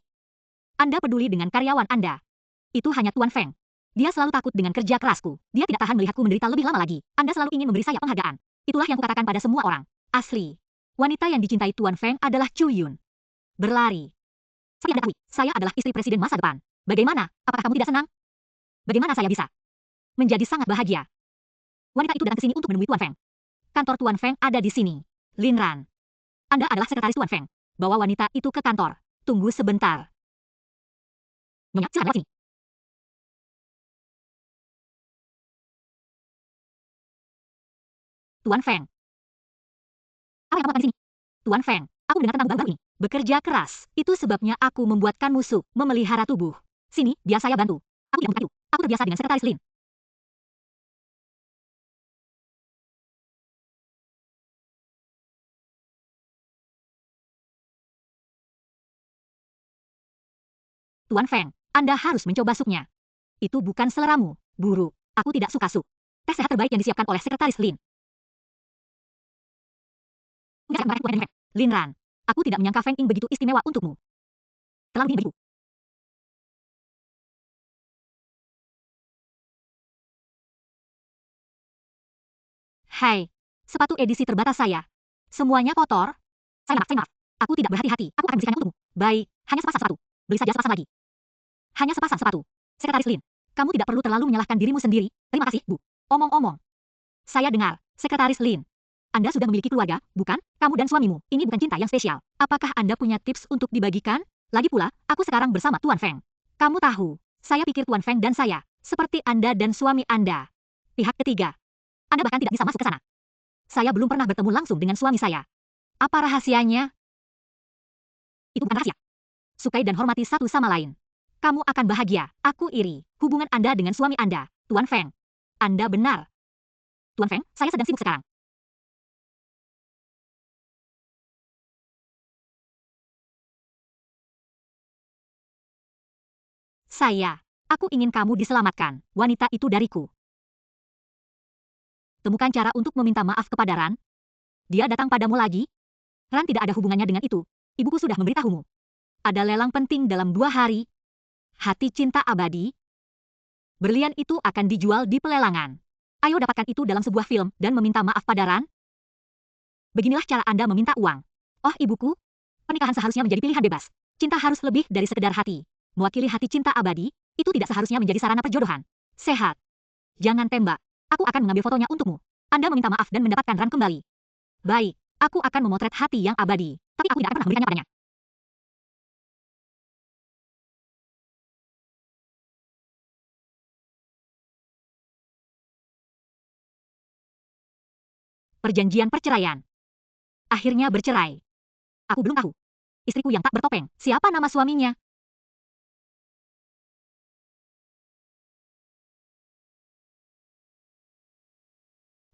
Anda peduli dengan karyawan Anda. Itu hanya Tuan Feng. Dia selalu takut dengan kerja kerasku. Dia tidak tahan melihatku menderita lebih lama lagi. Anda selalu ingin memberi saya penghargaan. Itulah yang kukatakan pada semua orang. Asli. Wanita yang dicintai Tuan Feng adalah Chu Yun. Berlari. Seperti Anda ketahui, saya adalah istri presiden masa depan. Bagaimana? Apakah kamu tidak senang? Bagaimana saya bisa menjadi sangat bahagia? Wanita itu datang ke sini untuk menemui Tuan Feng. Kantor Tuan Feng ada di sini. Linran. Anda adalah sekretaris Tuan Feng. Bawa wanita itu ke kantor. Tunggu sebentar. Nyonya, silakan lewat sini. Tuan Feng. Apa yang kamu lakukan di sini? Tuan Feng, aku mendengar tentang baru ini. Bekerja keras. Itu sebabnya aku membuatkan musuh, memelihara tubuh. Sini, biar saya bantu. Aku tidak membuka itu. Aku terbiasa dengan sekretaris Lin. Tuan Feng, Anda harus mencoba supnya. Itu bukan seleramu, buruk. Aku tidak suka sup. Tes sehat terbaik yang disiapkan oleh sekretaris Lin. Lin Ran, aku tidak menyangka Feng Ying begitu istimewa untukmu. Terlalu dingin bagiku. Hai, sepatu edisi terbatas saya. Semuanya kotor. Saya maaf. Aku tidak berhati-hati. Aku akan membersihkannya untukmu. Baik, hanya sepasang sepatu. Beli saja sepasang lagi. Hanya sepasang sepatu. Sekretaris Lin, kamu tidak perlu terlalu menyalahkan dirimu sendiri. Terima kasih, Bu. Omong-omong. Saya dengar, Sekretaris Lin. Anda sudah memiliki keluarga, bukan? Kamu dan suamimu. Ini bukan cinta yang spesial. Apakah Anda punya tips untuk dibagikan? Lagi pula, aku sekarang bersama Tuan Feng. Kamu tahu, saya pikir Tuan Feng dan saya, seperti Anda dan suami Anda. Pihak ketiga. Anda bahkan tidak bisa masuk ke sana. Saya belum pernah bertemu langsung dengan suami saya. Apa rahasianya? Itu bukan rahasia. Sukai dan hormati satu sama lain. Kamu akan bahagia. Aku iri. Hubungan Anda dengan suami Anda, Tuan Feng. Anda benar. Tuan Feng, saya sedang sibuk sekarang. Aku ingin kamu diselamatkan, wanita itu dariku. Temukan cara untuk meminta maaf kepada Ran. Dia datang padamu lagi? Ran tidak ada hubungannya dengan itu. Ibuku sudah memberitahumu. Ada lelang penting dalam 2 hari. Hati cinta abadi. Berlian itu akan dijual di pelelangan. Ayo dapatkan itu dalam sebuah film dan meminta maaf pada Ran. Beginilah cara Anda meminta uang. Oh ibuku, pernikahan seharusnya menjadi pilihan bebas. Cinta harus lebih dari sekedar hati. Mewakili hati cinta abadi, itu tidak seharusnya menjadi sarana perjodohan. Sehat. Jangan tembak. Aku akan mengambil fotonya untukmu. Anda meminta maaf dan mendapatkan Ran kembali. Baik, aku akan memotret hati yang abadi. Tapi aku tidak akan pernah memberikannya padanya. Perjanjian perceraian. Akhirnya bercerai. Aku belum tahu. Istriku yang tak bertopeng, siapa nama suaminya?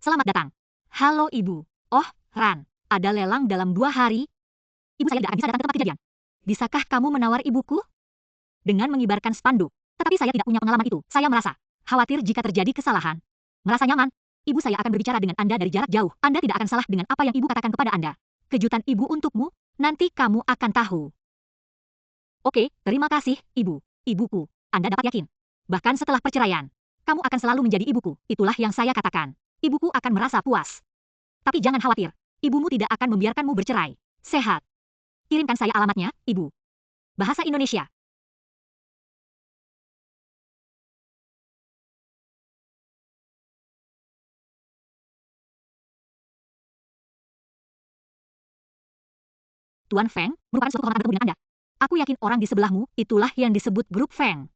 Selamat datang. Halo ibu. Oh, Ran. Ada lelang dalam 2 hari. Ibu saya tidak akan bisa datang ke tempat kejadian. Bisakah kamu menawar ibuku? Dengan mengibarkan spanduk. Tetapi saya tidak punya pengalaman itu. Saya merasa khawatir jika terjadi kesalahan. Merasa nyaman. Ibu saya akan berbicara dengan Anda dari jarak jauh. Anda tidak akan salah dengan apa yang ibu katakan kepada Anda. Kejutan ibu untukmu, nanti kamu akan tahu. Oke, terima kasih, ibu. Ibuku, Anda dapat yakin. Bahkan setelah perceraian, kamu akan selalu menjadi ibuku. Itulah yang saya katakan. Ibuku akan merasa puas. Tapi jangan khawatir, ibumu tidak akan membiarkanmu bercerai. Sehat. Kirimkan saya alamatnya, ibu. Bahasa Indonesia. Tuan Feng, merupakan suatu kehormatan bertemu dengan Anda. Aku yakin orang di sebelahmu, itulah yang disebut grup Feng.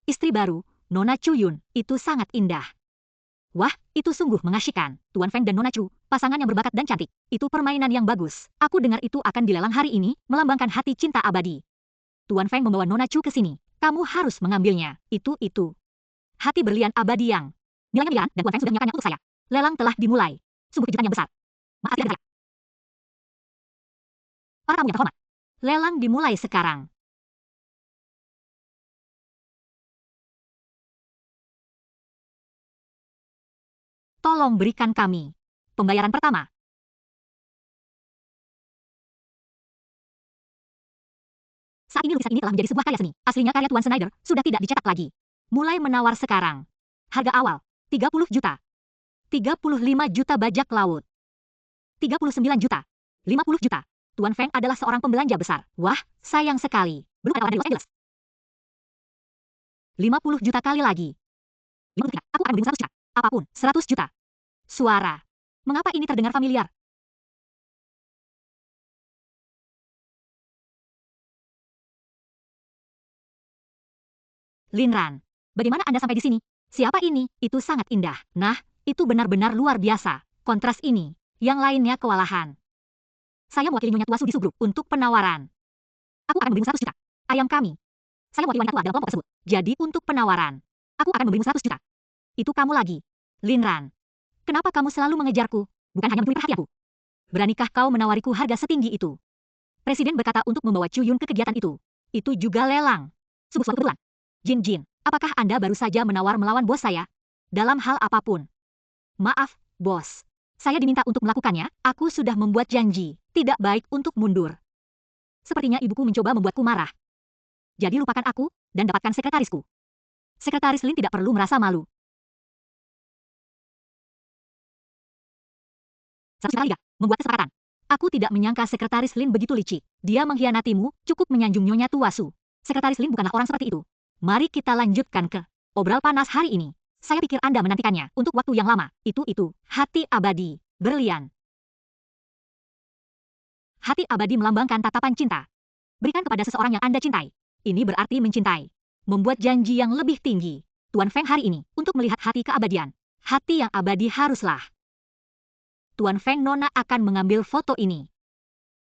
Istri baru, Nona Chuyun, itu sangat indah. Wah, itu sungguh mengasyikkan. Tuan Feng dan Nona Chu, pasangan yang berbakat dan cantik. Itu permainan yang bagus. Aku dengar itu akan dilelang hari ini, melambangkan hati cinta abadi. Tuan Feng membawa Nona Chu ke sini. Kamu harus mengambilnya. Itu. Hati berlian abadi yang nilainya miliaran, dan Tuan Feng sudah menyiapkannya untuk saya. Lelang telah dimulai. Sungguh kejutan yang besar. Maaf tidak saya. Para tamu yang terhormat. Lelang dimulai sekarang. Tolong berikan kami pembayaran pertama. Saat ini lukisan ini telah menjadi sebuah karya seni. Aslinya karya Tuan Schneider sudah tidak dicetak lagi. Mulai menawar sekarang. Harga awal, 30 juta. 35 juta bajak laut. 39 juta. 50 juta. Tuan Feng adalah seorang pembelanja besar. Wah, sayang sekali. Belum ada orang dari Los Angeles. 50 juta kali lagi. 50 juta. Aku akan memberi 100 juta. Apapun, 100 juta. Suara. Mengapa ini terdengar familiar? Linran. Bagaimana Anda sampai di sini? Siapa ini? Itu sangat indah. Nah, itu benar-benar luar biasa. Kontras ini. Yang lainnya kewalahan. Saya mewakili Nyonya Tua Su di subgrup untuk penawaran. Aku akan memberimu 100 juta. Ayam kami. Saya mewakili wanita tua dalam kelompok tersebut. Jadi untuk penawaran, aku akan memberimu 100 juta. Itu kamu lagi. Linran. Kenapa kamu selalu mengejarku? Bukan hanya mencuri perhatianku. Beranikah kau menawariku harga setinggi itu? Presiden berkata untuk membawa Chuyun ke kegiatan itu. Itu juga lelang. Sungguh suatu kebetulan. Jin, apakah Anda baru saja menawar melawan bos saya? Dalam hal apapun. Maaf, bos. Saya diminta untuk melakukannya, aku sudah membuat janji. Tidak baik untuk mundur. Sepertinya ibuku mencoba membuatku marah. Jadi lupakan aku, dan dapatkan sekretarisku. Sekretaris Lin tidak perlu merasa malu. 100 juta liga, membuat kesepakatan. Aku tidak menyangka sekretaris Lin begitu licik. Dia mengkhianatimu, cukup menyanjung Nyonya Tua Su. Sekretaris Lin bukanlah orang seperti itu. Mari kita lanjutkan ke obral panas hari ini. Saya pikir Anda menantikannya untuk waktu yang lama. Itu. Hati abadi. Berlian. Hati abadi melambangkan tatapan cinta. Berikan kepada seseorang yang Anda cintai. Ini berarti mencintai. Membuat janji yang lebih tinggi. Tuan Feng hari ini, untuk melihat hati keabadian. Hati yang abadi haruslah. Tuan Feng Nona akan mengambil foto ini.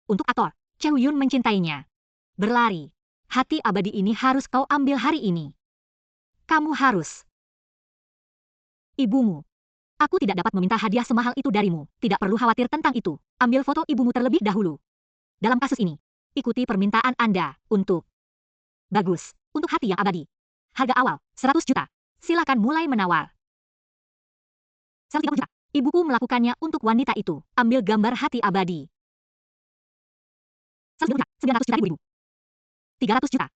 Untuk aktor, Chuyun mencintainya. Berlari. Hati abadi ini harus kau ambil hari ini. Kamu harus. Ibumu. Aku tidak dapat meminta hadiah semahal itu darimu. Tidak perlu khawatir tentang itu. Ambil foto ibumu terlebih dahulu. Dalam kasus ini, ikuti permintaan Anda untuk. Bagus. Untuk hati yang abadi. Harga awal, 100 juta. Silakan mulai menawar. 130 juta. Ibuku melakukannya untuk wanita itu. Ambil gambar hati abadi. 100 juta. 900 juta ibu. 300 juta.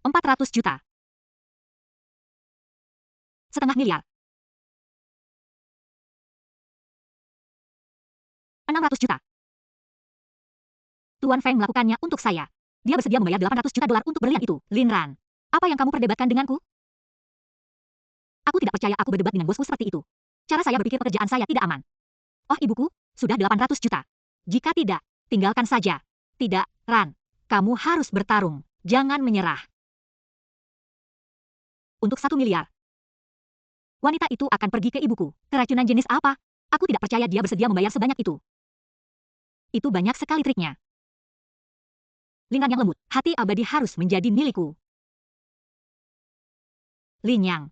400 juta. Setengah miliar. 600 juta. Tuan Feng melakukannya untuk saya. Dia bersedia membayar 800 juta dolar untuk berlian itu. Linran. Apa yang kamu perdebatkan denganku? Aku tidak percaya aku berdebat dengan bosku seperti itu. Cara saya berpikir pekerjaan saya tidak aman. Oh ibuku, sudah 800 juta. Jika tidak, tinggalkan saja. Tidak, Ran. Kamu harus bertarung. Jangan menyerah. Untuk 1 miliar. Wanita itu akan pergi ke ibuku. Keracunan jenis apa? Aku tidak percaya dia bersedia membayar sebanyak itu. Itu banyak sekali triknya. Linran yang lembut. Hati abadi harus menjadi milikku. Linyang.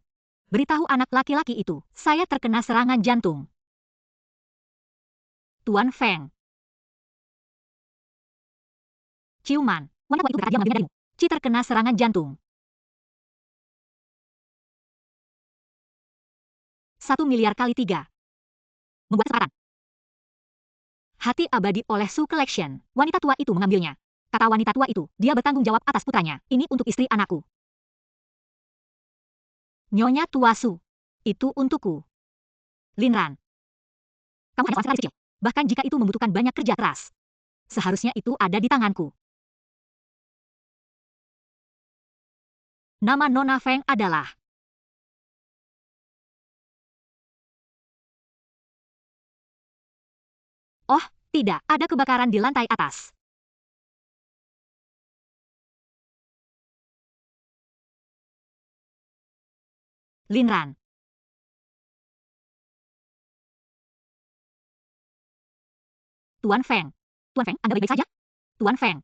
Beritahu anak laki-laki itu, saya terkena serangan jantung. Tuan Feng. Ciuman. Wanita tua itu berkata dia mengambilnya darimu. Ci terkena serangan jantung. 1 miliar kali 3. Membuat kesepakatan. Hati abadi oleh Su Collection. Wanita tua itu mengambilnya. Kata wanita tua itu, dia bertanggung jawab atas putranya. Ini untuk istri anakku. Nyonya tua Su. Itu untukku. Linran. Kamu hanya seorang sekretaris kecil. Bahkan jika itu membutuhkan banyak kerja keras. Seharusnya itu ada di tanganku. Nama Nona Feng adalah... Oh, tidak. Ada kebakaran di lantai atas. Linran. Tuan Feng. Tuan Feng, Anda baik-baik saja? Tuan Feng.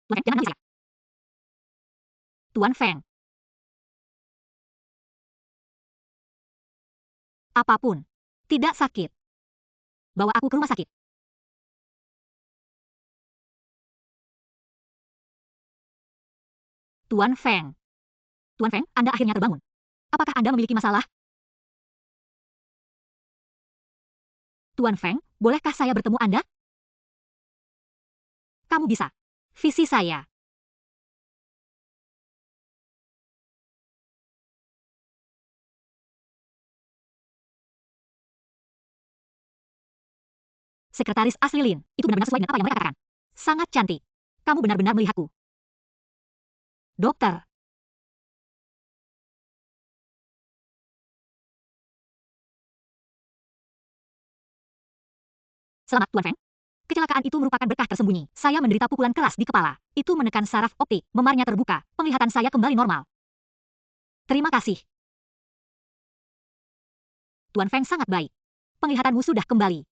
Tuan Feng, jangan menangis saya. Tuan Feng. Apapun. Tidak sakit. Bawa aku ke rumah sakit. Tuan Feng. Tuan Feng, Anda akhirnya terbangun. Apakah Anda memiliki masalah? Tuan Feng, bolehkah saya bertemu Anda? Kamu bisa. Visi saya. Sekretaris asli Lin, itu benar-benar sesuai dengan apa yang mereka katakan. Sangat cantik. Kamu benar-benar melihatku. Dokter. Selamat, Tuan Feng. Kecelakaan itu merupakan berkah tersembunyi. Saya menderita pukulan keras di kepala. Itu menekan saraf optik. Memarnya terbuka. Penglihatan saya kembali normal. Terima kasih. Tuan Feng sangat baik. Penglihatanmu sudah kembali.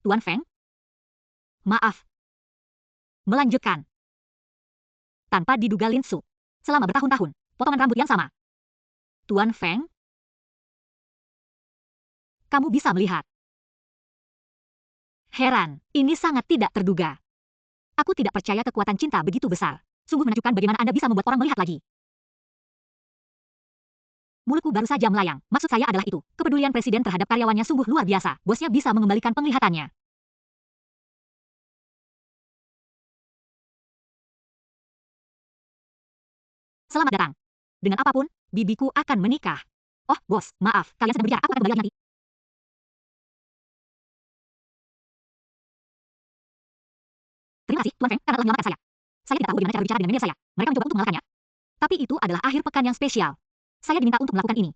Tuan Feng? Maaf. Melanjutkan. Tanpa diduga Lin Su. Selama bertahun-tahun, potongan rambut yang sama. Tuan Feng? Kamu bisa melihat. Heran, ini sangat tidak terduga. Aku tidak percaya kekuatan cinta begitu besar. Sungguh menakjubkan bagaimana Anda bisa membuat orang melihat lagi. Mulutku baru saja melayang. Maksud saya adalah itu. Kepedulian presiden terhadap karyawannya sungguh luar biasa. Bosnya bisa mengembalikan penglihatannya. Selamat datang. Dengan apapun, bibiku akan menikah. Oh, bos, maaf. Kalian sedang berbicara. Aku akan kembali lagi nanti. Terima kasih, Tuan Feng, karena telah menyelamatkan saya. Saya tidak tahu bagaimana cara berbicara dengan manajer saya. Mereka mencoba untuk mengalahkannya. Tapi itu adalah akhir pekan yang spesial. Saya diminta untuk melakukan ini.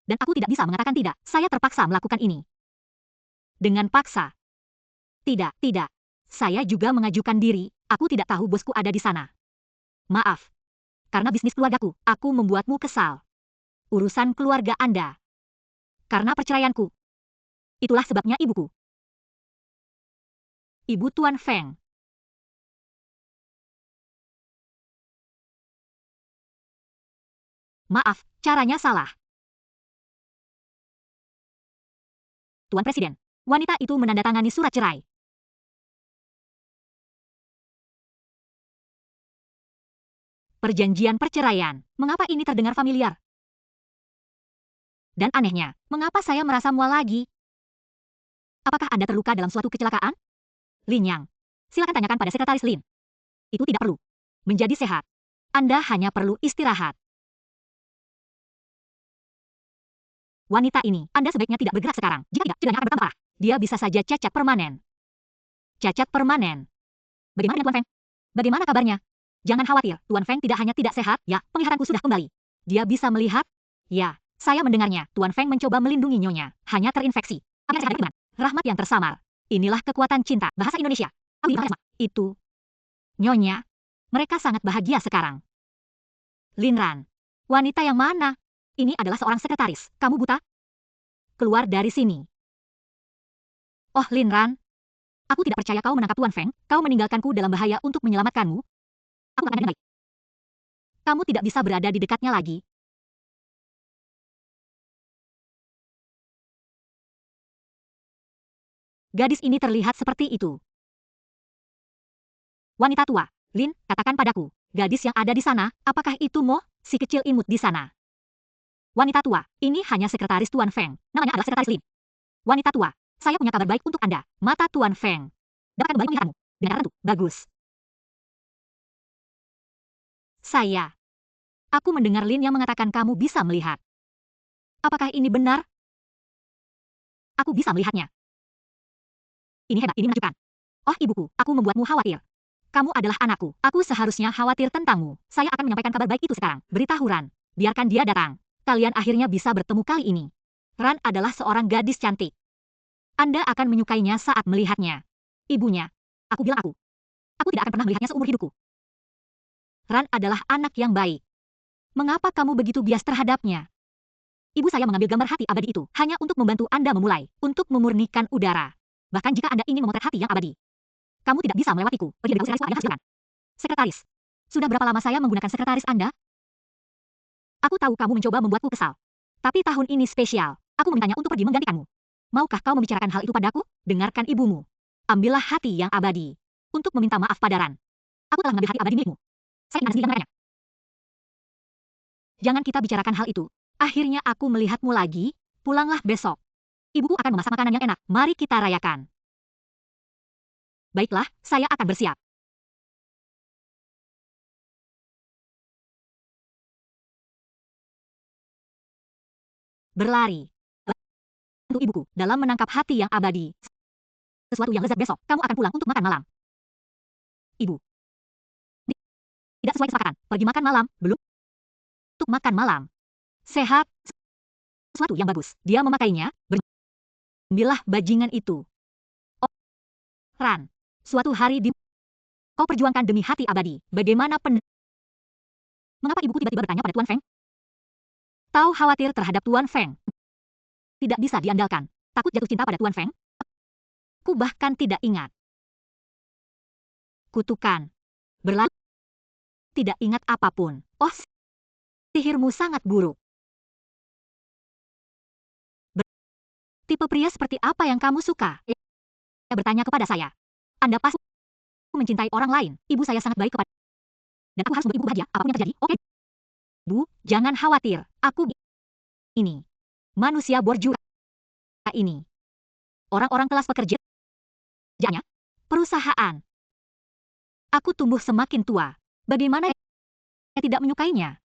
Dan aku tidak bisa mengatakan tidak. Saya terpaksa melakukan ini. Dengan paksa. Tidak, tidak. Saya juga mengajukan diri. Aku tidak tahu bosku ada di sana. Maaf. Karena bisnis keluargaku, aku membuatmu kesal. Urusan keluarga Anda. Karena perceraianku. Itulah sebabnya ibuku. Ibu Tuan Feng. Maaf, caranya salah. Tuan Presiden, wanita itu menandatangani surat cerai. Perjanjian perceraian. Mengapa ini terdengar familiar? Dan anehnya, mengapa saya merasa mual lagi? Apakah Anda terluka dalam suatu kecelakaan? Lin Yang. Silakan tanyakan pada sekretaris Lin. Itu tidak perlu. Menjadi sehat. Anda hanya perlu istirahat. Wanita ini, Anda sebaiknya tidak bergerak sekarang. Jika tidak, cedera akan bertambah parah. Dia bisa saja cacat permanen. Cacat permanen. Bagaimana dengan Tuan Feng? Bagaimana kabarnya? Jangan khawatir, Tuan Feng tidak hanya tidak sehat, ya, penglihatanku sudah kembali. Dia bisa melihat? Ya, saya mendengarnya. Tuan Feng mencoba melindungi nyonya. Hanya terinfeksi. Apa yang saya rahmat yang tersamar. Inilah kekuatan cinta. Bahasa Indonesia. Itu. Nyonya. Mereka sangat bahagia sekarang. Linran. Wanita yang mana? Ini adalah seorang sekretaris. Kamu buta? Keluar dari sini. Oh, Linran. Aku tidak percaya kau menangkap Tuan Feng. Kau meninggalkanku dalam bahaya untuk menyelamatkanmu. Aku akan dengan baik. Kamu tidak bisa berada di dekatnya lagi. Gadis ini terlihat seperti itu. Wanita tua, Lin, katakan padaku, gadis yang ada di sana, apakah itu Mo, si kecil imut di sana? Wanita tua, ini hanya sekretaris Tuan Feng, namanya adalah sekretaris Lin. Wanita tua, saya punya kabar baik untuk Anda, mata Tuan Feng. Dapatkan kembali penglihatanmu. Dengan tentu, bagus. Aku mendengar Lin yang mengatakan kamu bisa melihat. Apakah ini benar? Aku bisa melihatnya. Ini hebat, ini menakjubkan. Oh ibuku, aku membuatmu khawatir. Kamu adalah anakku, aku seharusnya khawatir tentangmu. Saya akan menyampaikan kabar baik itu sekarang. Beritahu Ran, biarkan dia datang. Kalian akhirnya bisa bertemu kali ini. Ran adalah seorang gadis cantik. Anda akan menyukainya saat melihatnya. Ibunya, aku bilang aku tidak akan pernah melihatnya seumur hidupku. Ran adalah anak yang baik. Mengapa kamu begitu bias terhadapnya? Ibu saya mengambil gambar hati abadi itu hanya untuk membantu Anda memulai, untuk memurnikan udara. Bahkan jika Anda ingin memotret hati yang abadi, kamu tidak bisa melewatiku. Pergi dari sekretaris hasilkan. Sekretaris. Sudah berapa lama saya menggunakan sekretaris Anda? Aku tahu kamu mencoba membuatku kesal. Tapi tahun ini spesial. Aku memintanya untuk pergi menggantikanmu. Maukah kau membicarakan hal itu padaku? Dengarkan ibumu. Ambillah hati yang abadi. Untuk meminta maaf pada Ran. Aku telah mengambil hati abadi milikmu. Saya ingin sendiri dengannya. Jangan kita bicarakan hal itu. Akhirnya aku melihatmu lagi. Pulanglah besok. Ibuku akan memasak makanan yang enak. Mari kita rayakan. Baiklah, saya akan bersiap. Berlari. Bantu ibuku dalam menangkap hati yang abadi. Sesuatu yang lezat besok. Kamu akan pulang untuk makan malam. Ibu. Tidak sesuai kesepakatan. Pergi makan malam, belum? Untuk makan malam. Sehat. Sesuatu yang bagus. Dia memakainya. Ambillah bajingan itu. Oh, Ran. Suatu hari kau perjuangkan demi hati abadi. Bagaimana Mengapa ibuku tiba-tiba bertanya pada Tuan Feng? Tahu khawatir terhadap Tuan Feng. Tidak bisa diandalkan. Takut jatuh cinta pada Tuan Feng? Ku bahkan tidak ingat. Kutukan. Berlalu. Tidak ingat apapun. Oh, sihirmu sangat buruk. Tipe pria seperti apa yang kamu suka? Dia bertanya kepada saya. Anda pasti mencintai orang lain. Ibu saya sangat baik kepada. Dan aku harus membuat ibu bahagia, apapun yang terjadi. Oke? Bu, jangan khawatir. Aku ini. Manusia borju ini. Orang-orang kelas pekerjaannya. Perusahaan. Aku tumbuh semakin tua. Bagaimana saya tidak menyukainya?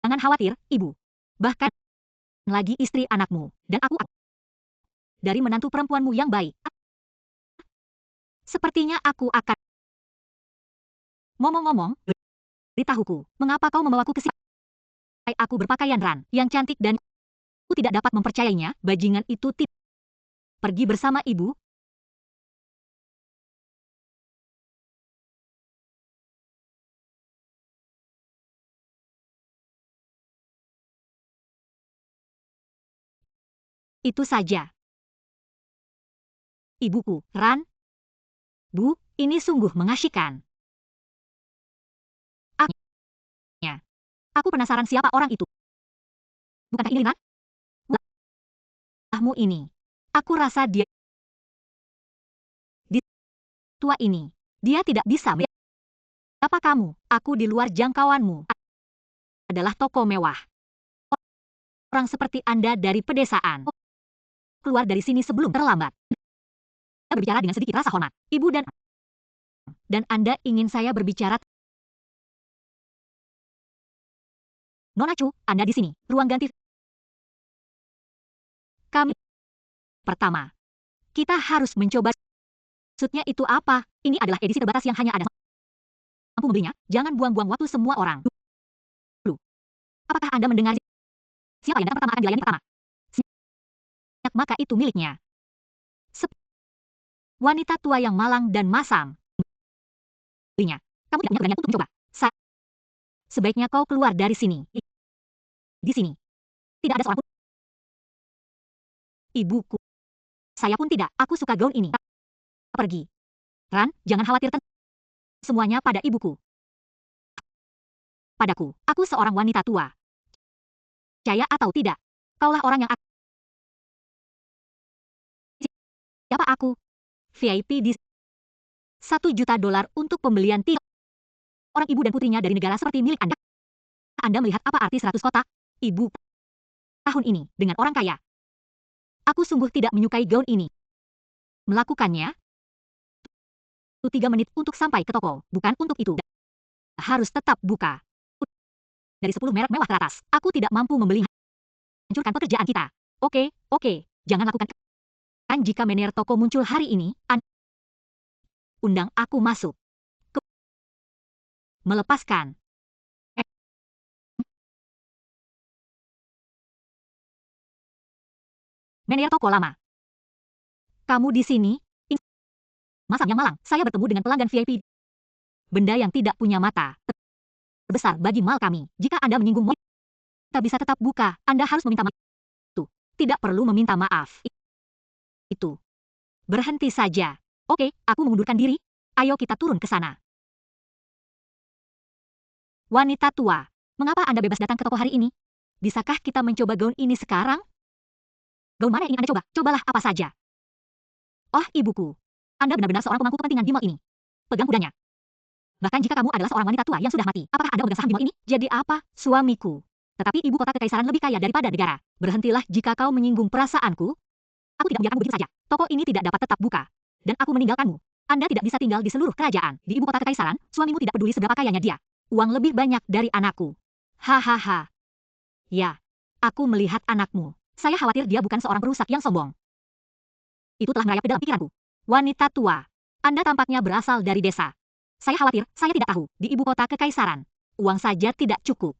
Jangan khawatir, Ibu. Bahkan lagi istri anakmu. Dan aku dari menantu perempuanmu yang baik. Sepertinya aku akan. Ngomong-ngomong, beritahuku, mengapa kau membawaku ke sini? Aku berpakaian Ran, yang cantik dan aku tidak dapat mempercayainya, bajingan itu tidak pergi bersama ibu. Itu saja. Ibuku, Ran. Bu, ini sungguh mengasyikkan. Aku penasaran siapa orang itu. Bukankah ini Ran? Wajahmu ini. Aku rasa dia di tua ini. Dia tidak bisa. Siapa kamu? Aku di luar jangkauanmu. Adalah toko mewah. Orang seperti Anda dari pedesaan. Keluar dari sini sebelum terlambat. Saya berbicara dengan sedikit rasa hormat. Ibu dan Anda ingin saya berbicara. Nona Chu, Anda di sini. Ruang ganti. Kami. Pertama. Kita harus mencoba. Maksudnya itu apa? Ini adalah edisi terbatas yang hanya ada. Mampu membelinya. Jangan buang-buang waktu semua orang. Dulu. Apakah Anda mendengar? Siapa yang datang pertama akan dilayani pertama? Maka itu miliknya. Wanita tua yang malang dan masam. Belinya. Kamu tidak punya keberanian untuk mencoba. Sebaiknya kau keluar dari sini. Di sini. Tidak ada seorang pun. Ibuku. Saya pun tidak. Aku suka gaun ini. Pergi. Ran, jangan khawatir tentang semuanya pada ibuku. Padaku, aku seorang wanita tua. Percaya atau tidak, kaulah orang yang siapa aku? VIP di $1 juta untuk pembelian 3 orang ibu dan putrinya dari negara seperti milik Anda. Anda melihat apa arti 100 kota ibu tahun ini dengan orang kaya. Aku sungguh tidak menyukai gaun ini. Melakukannya 3 menit untuk sampai ke toko, bukan untuk itu. Harus tetap buka. Dari 10 merek mewah teratas, aku tidak mampu membeli. Hancurkan pekerjaan kita. Oke, jangan lakukan. Kan jika manajer toko muncul hari ini, undang aku masuk. Melepaskan. Manajer toko lama. Kamu di sini? Masa yang malang, saya bertemu dengan pelanggan VIP. Benda yang tidak punya mata. Terbesar bagi mal kami. Jika Anda menyinggung kita bisa tetap buka, Anda harus meminta maaf. Tidak perlu meminta maaf. Itu. Berhenti saja. Oke, aku mengundurkan diri. Ayo kita turun ke sana. Wanita tua, mengapa Anda bebas datang ke toko hari ini? Bisakah kita mencoba gaun ini sekarang? Gaun mana yang ingin Anda coba? Cobalah apa saja. Oh, ibuku. Anda benar-benar seorang pemangku kepentingan di mal ini. Pegang kudanya. Bahkan jika kamu adalah seorang wanita tua yang sudah mati, apakah Anda memegang saham di mal ini? Jadi apa? Suamiku. Tetapi ibu kota kekaisaran lebih kaya daripada negara. Berhentilah jika kau menyinggung perasaanku. Aku tidak membiarkanmu begitu saja. Toko ini tidak dapat tetap buka. Dan aku meninggalkanmu. Anda tidak bisa tinggal di seluruh kerajaan. Di ibu kota kekaisaran, suamimu tidak peduli seberapa kayanya dia. Uang lebih banyak dari anakku. Hahaha. Ya, aku melihat anakmu. Saya khawatir dia bukan seorang perusak yang sombong. Itu telah merayap ke dalam pikiranku. Wanita tua. Anda tampaknya berasal dari desa. Saya khawatir, saya tidak tahu, di ibu kota kekaisaran. Uang saja tidak cukup.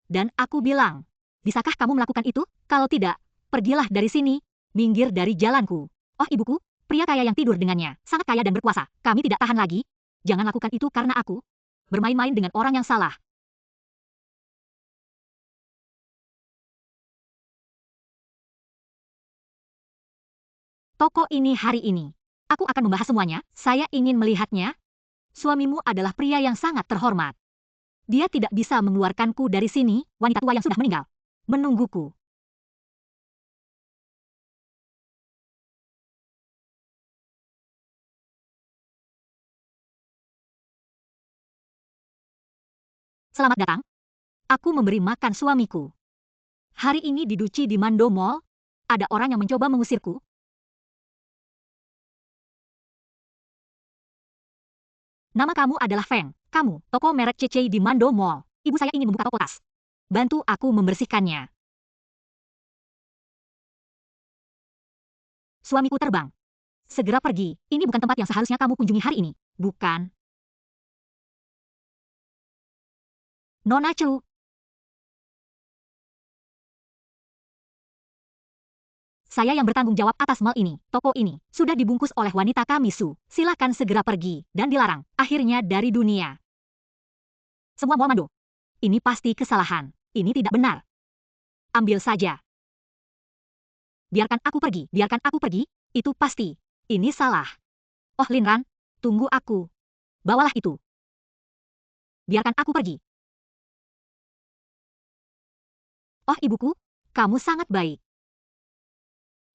Dan aku bilang, bisakah kamu melakukan itu? Kalau tidak, pergilah dari sini, minggir dari jalanku. Oh ibuku, pria kaya yang tidur dengannya, sangat kaya dan berkuasa. Kami tidak tahan lagi. Jangan lakukan itu karena aku bermain-main dengan orang yang salah. Toko ini hari ini. Aku akan membahas semuanya, saya ingin melihatnya. Suamimu adalah pria yang sangat terhormat. Dia tidak bisa mengeluarkanku dari sini, wanita tua yang sudah meninggal. Menungguku. Selamat datang. Aku memberi makan suamiku. Hari ini di Duci di Mando Mall, ada orang yang mencoba mengusirku. Nama kamu adalah Feng. Kamu, toko merek CC di Mando Mall. Ibu saya ingin membuka toko tas. Bantu aku membersihkannya. Suamiku terbang. Segera pergi. Ini bukan tempat yang seharusnya kamu kunjungi hari ini. Bukan. Nona Chu. Saya yang bertanggung jawab atas mal ini. Toko ini sudah dibungkus oleh wanita kami Su. Silakan segera pergi dan dilarang. Akhirnya dari dunia. Semua mal Mando. Ini pasti kesalahan. Ini tidak benar. Ambil saja. Biarkan aku pergi. Biarkan aku pergi. Itu pasti. Ini salah. Oh Linran, tunggu aku. Bawalah itu. Biarkan aku pergi. Oh ibuku, kamu sangat baik.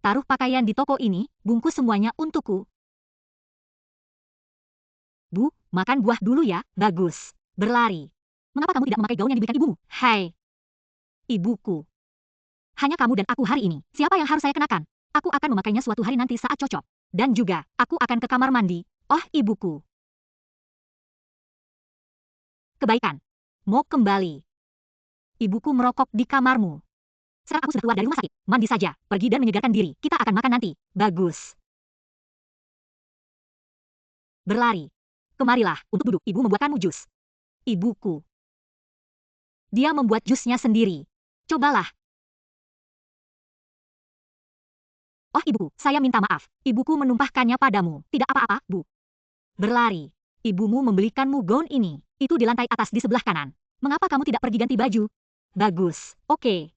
Taruh pakaian di toko ini, bungkus semuanya untukku. Bu, makan buah dulu ya. Bagus. Berlari. Mengapa kamu tidak memakai gaun yang diberikan ibumu? Hai. Ibuku. Hanya kamu dan aku hari ini. Siapa yang harus saya kenakan? Aku akan memakainya suatu hari nanti saat cocok. Dan juga, aku akan ke kamar mandi. Oh ibuku. Kebaikan. Mau kembali. Ibuku merokok di kamarmu. Sekarang aku sudah keluar dari rumah sakit. Mandi saja. Pergi dan menyegarkan diri. Kita akan makan nanti. Bagus. Berlari. Kemarilah, untuk duduk. Ibu membuatkanmu jus. Ibuku. Dia membuat jusnya sendiri. Cobalah. Oh ibuku, saya minta maaf. Ibuku menumpahkannya padamu. Tidak apa-apa, Bu. Berlari. Ibumu membelikanmu gaun ini. Itu di lantai atas di sebelah kanan. Mengapa kamu tidak pergi ganti baju? Bagus. Oke.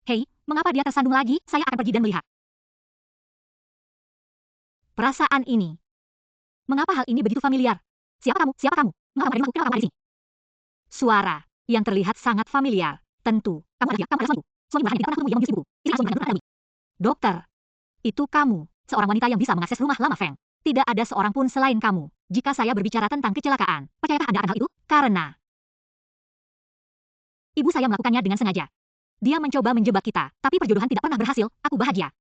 Hei, mengapa dia tersandung lagi? Saya akan pergi dan melihat. Perasaan ini. Mengapa hal ini begitu familiar? Siapa kamu? Siapa kamu? Mengapa kamu ada di rumahku? Kenapa kamu ada di sini? Suara yang terlihat sangat familiar. Tentu, kamu adalah dia. Kamu adalah suamiku. Suami bahkan tidak pernah ketemu yang membius ibuku. Istri suami bukan benar. Dokter, itu kamu, seorang wanita yang bisa mengakses rumah lama Feng. Tidak ada seorang pun selain kamu. Jika saya berbicara tentang kecelakaan, percayakah Anda akan hal itu? Karena ibu saya melakukannya dengan sengaja. Dia mencoba menjebak kita, tapi perjodohan tidak pernah berhasil. Aku bahagia.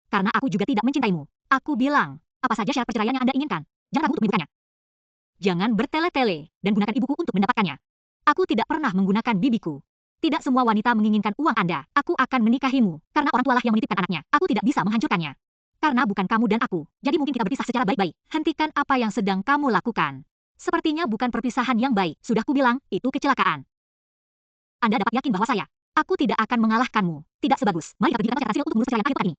Karena aku juga tidak mencintaimu. Aku bilang, apa saja syarat perceraian yang Anda inginkan. Jangan ragu untuk menyebutkannya. Jangan bertele-tele dan gunakan ibuku untuk mendapatkannya. Aku tidak pernah menggunakan bibiku. Tidak semua wanita menginginkan uang Anda. Aku akan menikahimu, karena orang tualah yang menitipkan anaknya. Aku tidak bisa menghancurkannya. Karena bukan kamu dan aku. Jadi mungkin kita berpisah secara baik-baik. Hentikan apa yang sedang kamu lakukan. Sepertinya bukan perpisahan yang baik. Sudah kubilang, itu kecelakaan. Anda dapat yakin bahwa aku tidak akan mengalahkanmu. Tidak sebagus. Mari kita berdiri secara hasil untuk mengurus perceraian akhir pekan ini.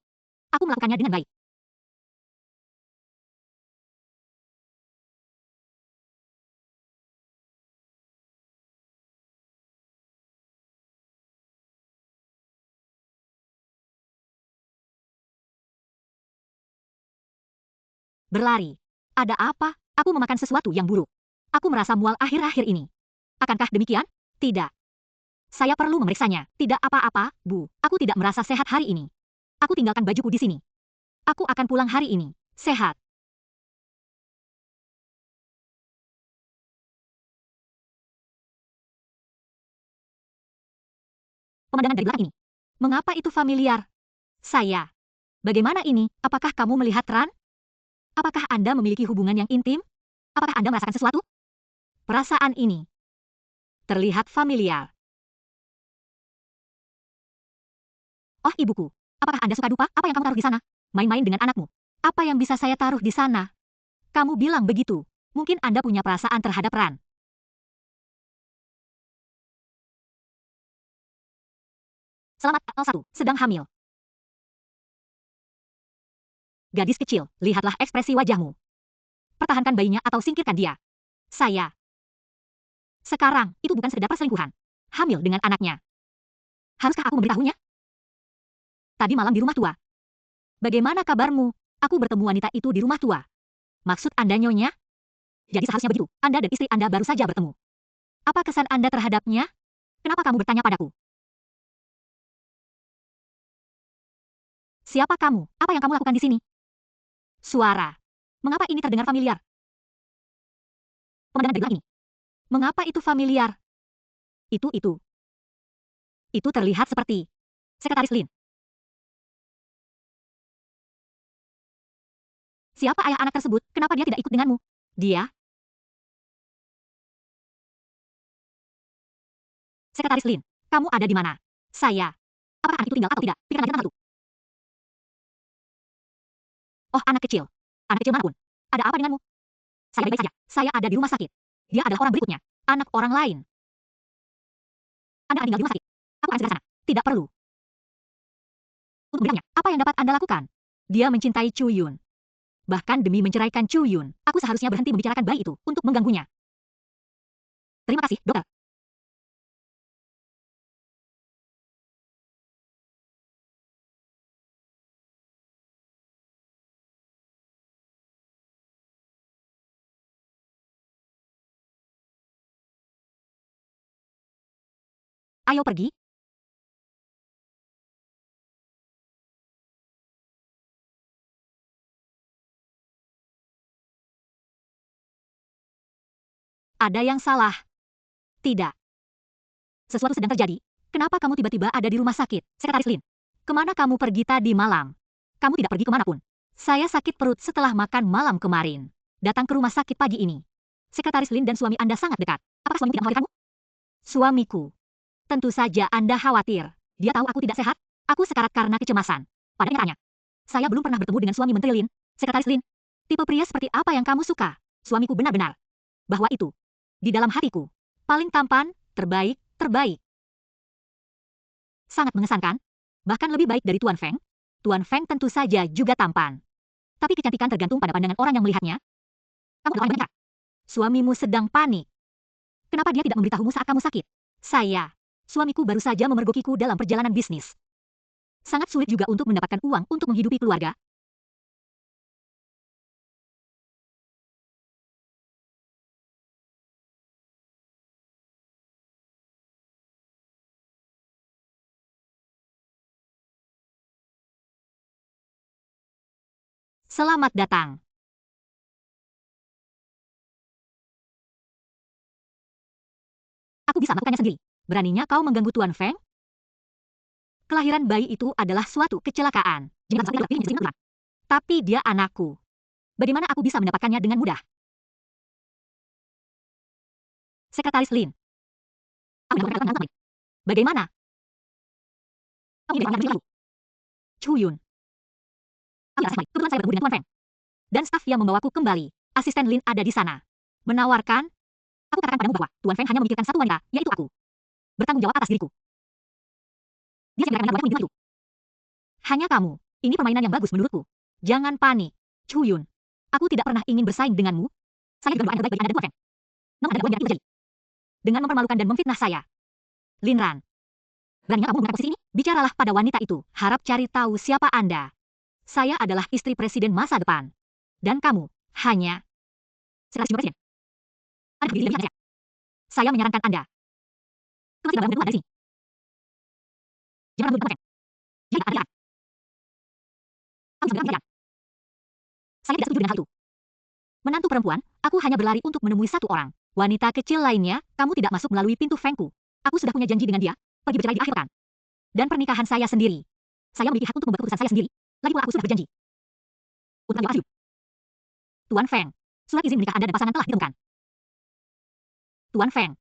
Aku melakukannya dengan baik. Berlari. Ada apa? Aku memakan sesuatu yang buruk. Aku merasa mual akhir-akhir ini. Akankah demikian? Tidak. Saya perlu memeriksanya. Tidak apa-apa, Bu. Aku tidak merasa sehat hari ini. Aku tinggalkan bajuku di sini. Aku akan pulang hari ini. Sehat. Pemandangan dari belakang ini. Mengapa itu familiar? Saya. Bagaimana ini? Apakah kamu melihat Ran? Apakah Anda memiliki hubungan yang intim? Apakah Anda merasakan sesuatu? Perasaan ini terlihat familiar. Oh, ibuku. Apakah Anda suka dupa? Apa yang kamu taruh di sana? Main-main dengan anakmu. Apa yang bisa saya taruh di sana? Kamu bilang begitu. Mungkin Anda punya perasaan terhadap Ran. Selamat, 01, sedang hamil. Gadis kecil, lihatlah ekspresi wajahmu. Pertahankan bayinya atau singkirkan dia. Saya. Sekarang, itu bukan sekedar perselingkuhan. Hamil dengan anaknya. Haruskah aku memberitahunya? Tadi malam di rumah tua. Bagaimana kabarmu? Aku bertemu wanita itu di rumah tua. Maksud Anda nyonya? Jadi seharusnya begitu. Anda dan istri Anda baru saja bertemu. Apa kesan Anda terhadapnya? Kenapa kamu bertanya padaku? Siapa kamu? Apa yang kamu lakukan di sini? Suara. Mengapa ini terdengar familiar? Pemandangan dari belakang ini. Mengapa itu familiar? Itu. Itu terlihat seperti Sekretaris Lin. Siapa ayah anak tersebut? Kenapa dia tidak ikut denganmu? Dia? Sekretaris Lin. Kamu ada di mana? Saya. Apakah anak itu tinggal atau tidak? Pikirkan lagi tentang hal itu. Oh, anak kecil. Anak kecil manapun. Ada apa denganmu? Saya baik-baik saja. Saya ada di rumah sakit. Dia adalah orang berikutnya. Anak orang lain. Anda akan tinggal di rumah sakit. Aku akan segera sana. Tidak perlu. Untuk memberitahunya, apa yang dapat Anda lakukan? Dia mencintai Chu Yun. Bahkan demi menceraikan Chu Yun, aku seharusnya berhenti membicarakan bayi itu untuk mengganggunya. Terima kasih, dokter. Ayo pergi. Ada yang salah. Tidak. Sesuatu sedang terjadi. Kenapa kamu tiba-tiba ada di rumah sakit, Sekretaris Lin? Kemana kamu pergi tadi malam? Kamu tidak pergi kemanapun. Saya sakit perut setelah makan malam kemarin. Datang ke rumah sakit pagi ini. Sekretaris Lin dan suami Anda sangat dekat. Apakah suamimu tidak mengkhawatirkanmu? Suamiku. Tentu saja Anda khawatir. Dia tahu aku tidak sehat. Aku sekarat karena kecemasan. Pada nyatanya, saya belum pernah bertemu dengan suami Menteri Lin. Sekretaris Lin, tipe pria seperti apa yang kamu suka? Suamiku benar-benar. Bahwa itu. Di dalam hatiku. Paling tampan, terbaik. Sangat mengesankan. Bahkan lebih baik dari Tuan Feng. Tuan Feng tentu saja juga tampan. Tapi kecantikan tergantung pada pandangan orang yang melihatnya. Kamu adalah orang yang banyak. Suamimu sedang panik. Kenapa dia tidak memberitahumu saat kamu sakit? Suamiku baru saja memergokiku dalam perjalanan bisnis. Sangat sulit juga untuk mendapatkan uang untuk menghidupi keluarga. Selamat datang. Aku bisa melakukannya sendiri. Beraninya kau mengganggu Tuan Feng? Kelahiran bayi itu adalah suatu kecelakaan. Tapi dia anakku. Bagaimana aku bisa mendapatkannya dengan mudah? Sekretaris Lin. Bagaimana? Chu Yun. Kebetulan saya bertemu dengan Tuan Feng. Dan staf yang membawaku kembali. Asisten Lin ada di sana. Menawarkan, aku katakan padamu bahwa Tuan Feng hanya memikirkan satu wanita, yaitu aku. Bertanggung jawab atas diriku. Dia siap menyerahkan itu. Hanya kamu. Ini permainan yang bagus menurutku. Jangan panik. Chu Yun. Aku tidak pernah ingin bersaing denganmu. Saya juga berdoa yang terbaik bagi Anda dan Tuan Feng. Namun ada dua yang terjadi. Dengan mempermalukan dan memfitnah saya. Lin Ran. Beraninya kamu menggunakan posisi ini? Bicaralah pada wanita itu. Harap cari tahu siapa Anda. Saya adalah istri presiden masa depan. Dan kamu hanya sekretaris junior presiden. Anda berdiri lebih saja. Saya menyarankan Anda. Kembali barang dari sini. Jangan mengganggu Tuan Feng. Jadi Anda. Aku juga tidak. Saya tidak setuju dengan hal itu. Menantu perempuan, aku hanya berlari untuk menemui satu orang. Wanita kecil lainnya, kamu tidak masuk melalui pintu Fengku. Aku sudah punya janji dengan dia, pergi bercerai di akhir pekan. Dan pernikahan saya sendiri. Saya memiliki hak untuk membuat keputusan saya sendiri. Lagi pula aku sudah berjanji. Untuk lanjut. Tuan Feng, surat izin menikah Anda dan pasangan telah ditemukan. Tuan Feng.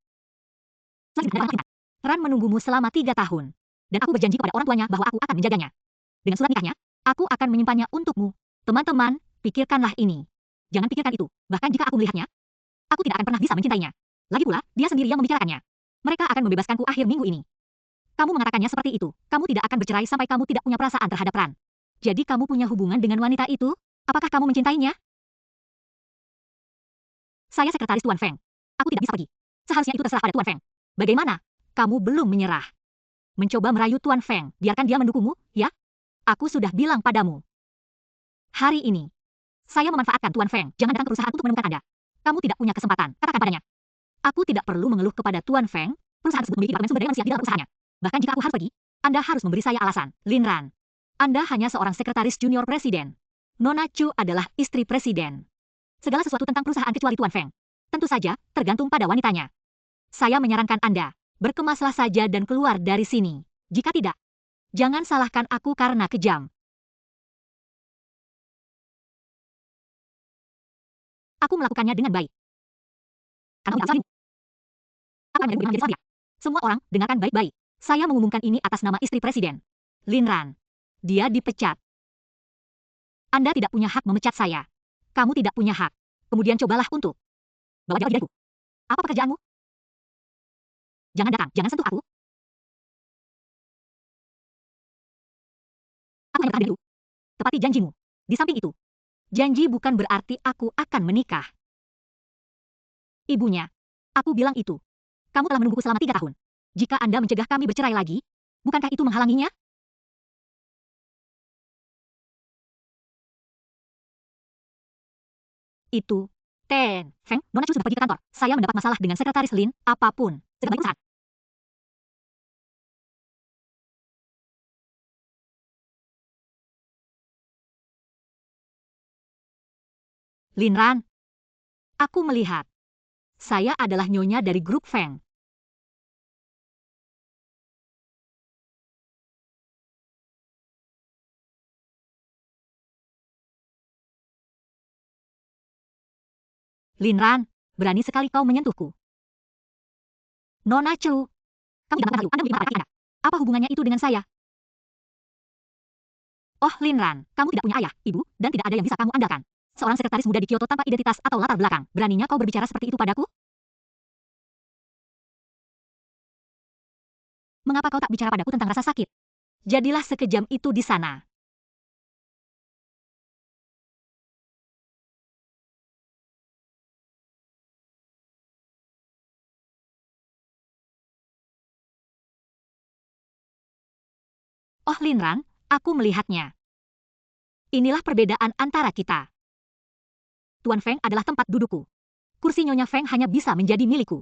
Surat izin Anda. Ran menunggumu selama 3 tahun. Dan aku berjanji kepada orang tuanya bahwa aku akan menjaganya. Dengan surat nikahnya, aku akan menyimpannya untukmu. Teman-teman, pikirkanlah ini. Jangan pikirkan itu. Bahkan jika aku melihatnya, aku tidak akan pernah bisa mencintainya. Lagi pula, dia sendiri yang membicarakannya. Mereka akan membebaskanku akhir minggu ini. Kamu mengatakannya seperti itu. Kamu tidak akan bercerai sampai kamu tidak punya perasaan terhadap Ran. Jadi kamu punya hubungan dengan wanita itu? Apakah kamu mencintainya? Saya sekretaris Tuan Feng. Aku tidak bisa pergi. Seharusnya itu terserah pada Tuan Feng. Bagaimana? Kamu belum menyerah. Mencoba merayu Tuan Feng. Biarkan dia mendukungmu, ya? Aku sudah bilang padamu. Hari ini, saya memanfaatkan Tuan Feng. Jangan datang ke perusahaan untuk menemukan Anda. Kamu tidak punya kesempatan. Katakan padanya. Aku tidak perlu mengeluh kepada Tuan Feng. Perusahaan tersebut memiliki departemen sumber daya manusia di dalam perusahaannya. Bahkan jika aku harus pergi, Anda harus memberi saya alasan. Lin Ran. Anda hanya seorang sekretaris junior presiden. Nona Chu adalah istri presiden. Segala sesuatu tentang perusahaan kecuali Tuan Feng. Tentu saja, tergantung pada wanitanya. Saya menyarankan Anda, berkemaslah saja dan keluar dari sini. Jika tidak, jangan salahkan aku karena kejam. Aku melakukannya dengan baik. Karena aku tidak aku akan menjadi dia. Semua orang, dengarkan baik-baik. Saya mengumumkan ini atas nama istri presiden. Lin Ran. Dia dipecat. Anda tidak punya hak memecat saya. Kamu tidak punya hak. Kemudian cobalah untuk bawa dia dariku. Apa pekerjaanmu? Jangan datang, jangan sentuh aku. Aku hanya bertahan dulu. Tepati janjimu. Di samping itu, janji bukan berarti aku akan menikah. Ibunya. Aku bilang itu. Kamu telah menungguku selama 3 tahun. Jika Anda mencegah kami bercerai lagi, bukankah itu menghalanginya? Itu. Ten. Feng, Nona Chu sudah pergi ke kantor. Saya mendapat masalah dengan sekretaris Lin, apapun. Sebagai usaha. Lin Ran. Aku melihat. Saya adalah nyonya dari grup Feng. Lin Ran, berani sekali kau menyentuhku. Nona Chu. Kamu tidak melakukan hal itu. Anda memiliki mata kaki Anda. Apa hubungannya itu dengan saya? Oh, Lin Ran, kamu tidak punya ayah, ibu, dan tidak ada yang bisa kamu andalkan. Seorang sekretaris muda di Kyoto tanpa identitas atau latar belakang. Beraninya kau berbicara seperti itu padaku? Mengapa kau tak bicara padaku tentang rasa sakit? Jadilah sekejam itu di sana. Oh, Lin Ran, Aku melihatnya. Inilah perbedaan antara kita. Tuan Feng adalah tempat dudukku. Kursi Nyonya Feng hanya bisa menjadi milikku.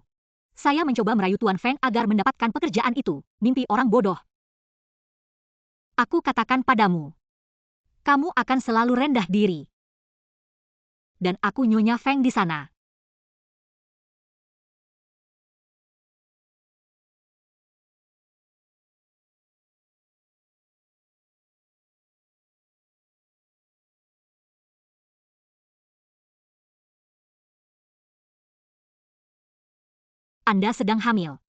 Saya mencoba merayu Tuan Feng agar mendapatkan pekerjaan itu. Mimpi orang bodoh. Aku katakan padamu, kamu akan selalu rendah diri. Dan aku Nyonya Feng di sana. Anda sedang hamil.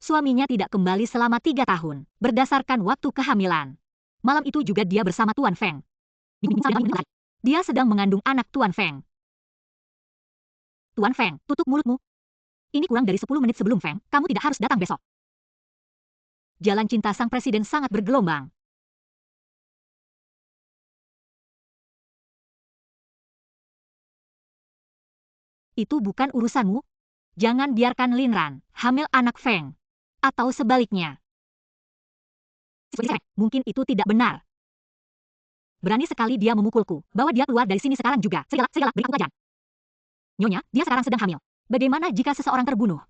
Suaminya tidak kembali selama 3 tahun, berdasarkan waktu kehamilan. Malam itu juga dia bersama Tuan Feng. Dia sedang mengandung anak Tuan Feng. Tuan Feng, tutup mulutmu. Ini kurang dari 10 menit sebelum Feng, kamu tidak harus datang besok. Jalan cinta sang presiden sangat bergelombang. Itu bukan urusanmu. Jangan biarkan Linran hamil anak Feng. Atau sebaliknya. Mungkin itu tidak benar. Berani sekali dia memukulku. Bawa dia keluar dari sini sekarang juga. Segala, beri aku pelajaran. Nyonya, dia sekarang sedang hamil. Bagaimana jika seseorang terbunuh?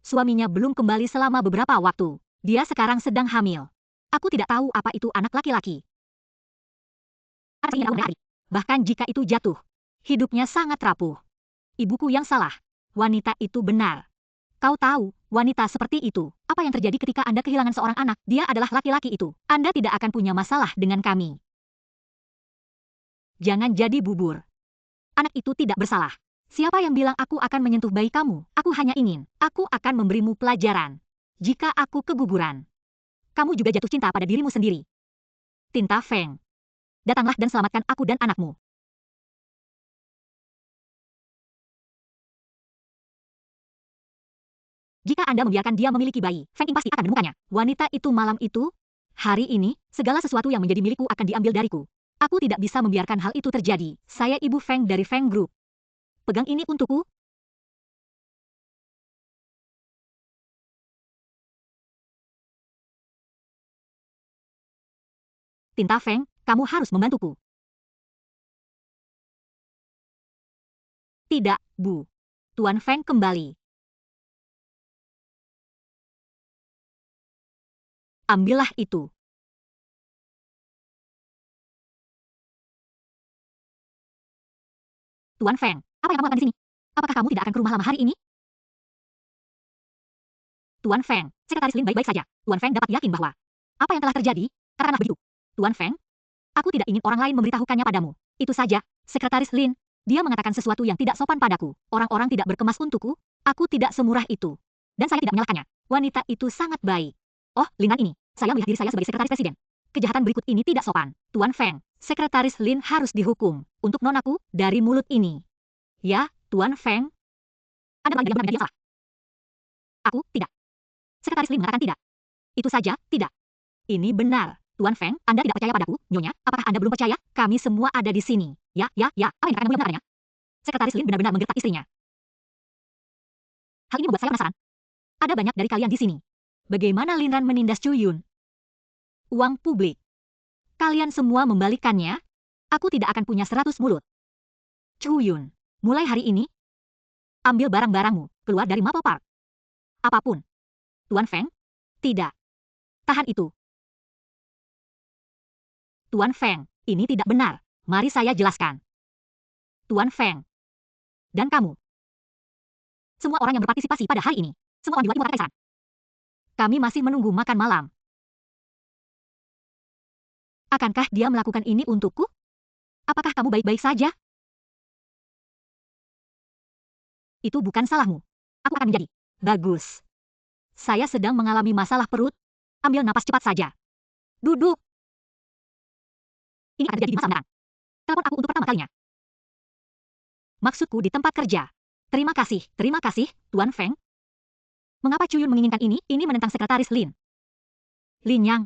Suaminya belum kembali selama beberapa waktu. Dia sekarang sedang hamil. Aku tidak tahu apa itu anak laki-laki. Bahkan jika itu jatuh, hidupnya sangat rapuh. Ibuku yang salah. Wanita itu benar. Kau tahu, wanita seperti itu. Apa yang terjadi ketika Anda kehilangan seorang anak? Dia adalah laki-laki itu. Anda tidak akan punya masalah dengan kami. Jangan jadi bubur. Anak itu tidak bersalah. Siapa yang bilang aku akan menyentuh bayi kamu? Aku hanya ingin. Aku akan memberimu pelajaran. Jika aku keguguran, kamu juga jatuh cinta pada dirimu sendiri. Tinta Feng. Datanglah dan selamatkan aku dan anakmu. Jika Anda membiarkan dia memiliki bayi, Feng Ying pasti akan menemukannya. Wanita itu malam itu, hari ini, segala sesuatu yang menjadi milikku akan diambil dariku. Aku tidak bisa membiarkan hal itu terjadi. Saya Ibu Feng dari Feng Group. Pegang ini untukku. Tinta Feng, kamu harus membantuku. Tidak, Bu. Tuan Feng kembali. Ambillah itu. Tuan Feng, apa yang kamu lakukan di sini? Apakah kamu tidak akan ke rumah lama hari ini? Tuan Feng, Sekretaris Lin baik-baik saja. Tuan Feng dapat yakin bahwa apa yang telah terjadi, karena begitu. Tuan Feng, aku tidak ingin orang lain memberitahukannya padamu. Itu saja, Sekretaris Lin. Dia mengatakan sesuatu yang tidak sopan padaku. Orang-orang tidak berkemas untukku. Aku tidak semurah itu. Dan saya tidak menyalahkannya. Wanita itu sangat baik. Oh, Linran ini. Saya melihat diri saya sebagai Sekretaris Presiden. Kejahatan berikut ini tidak sopan. Tuan Feng, Sekretaris Lin harus dihukum. Untuk nonaku, dari mulut ini. Ya, Tuan Feng. Anda benar-benar dia salah. Aku, tidak. Sekretaris Lin mengatakan tidak. Itu saja, tidak. Ini benar. Tuan Feng, Anda tidak percaya padaku, Nyonya? Apakah Anda belum percaya? Kami semua ada di sini. Ya. Apa yang dikatakan Nyonya? Sekretaris Lin benar-benar menggertak istrinya. Hal ini membuat saya penasaran. Ada banyak dari kalian di sini. Bagaimana Linran menindas Chu Yun? Uang publik. Kalian semua membalikannya? Aku tidak akan punya 100 mulut. Chu Yun, mulai hari ini, ambil barang-barangmu, keluar dari Maple Park. Apapun. Tuan Feng? Tidak. Tahan itu. Tuan Feng, ini tidak benar. Mari saya jelaskan. Tuan Feng. Dan kamu. Semua orang yang berpartisipasi pada hari ini. Semua orang di luar ibu kota Kaisaran. Kami masih menunggu makan malam. Akankah dia melakukan ini untukku? Apakah kamu baik-baik saja? Itu bukan salahmu. Aku akan menjadi. Bagus. Saya sedang mengalami masalah perut. Ambil napas cepat saja. Duduk. Ini akan terjadi di masa mendatang. Telepon aku untuk pertama kalinya. Maksudku di tempat kerja. Terima kasih, Tuan Feng. Mengapa Chu Yun menginginkan ini? Ini menentang Sekretaris Lin. Lin Yang.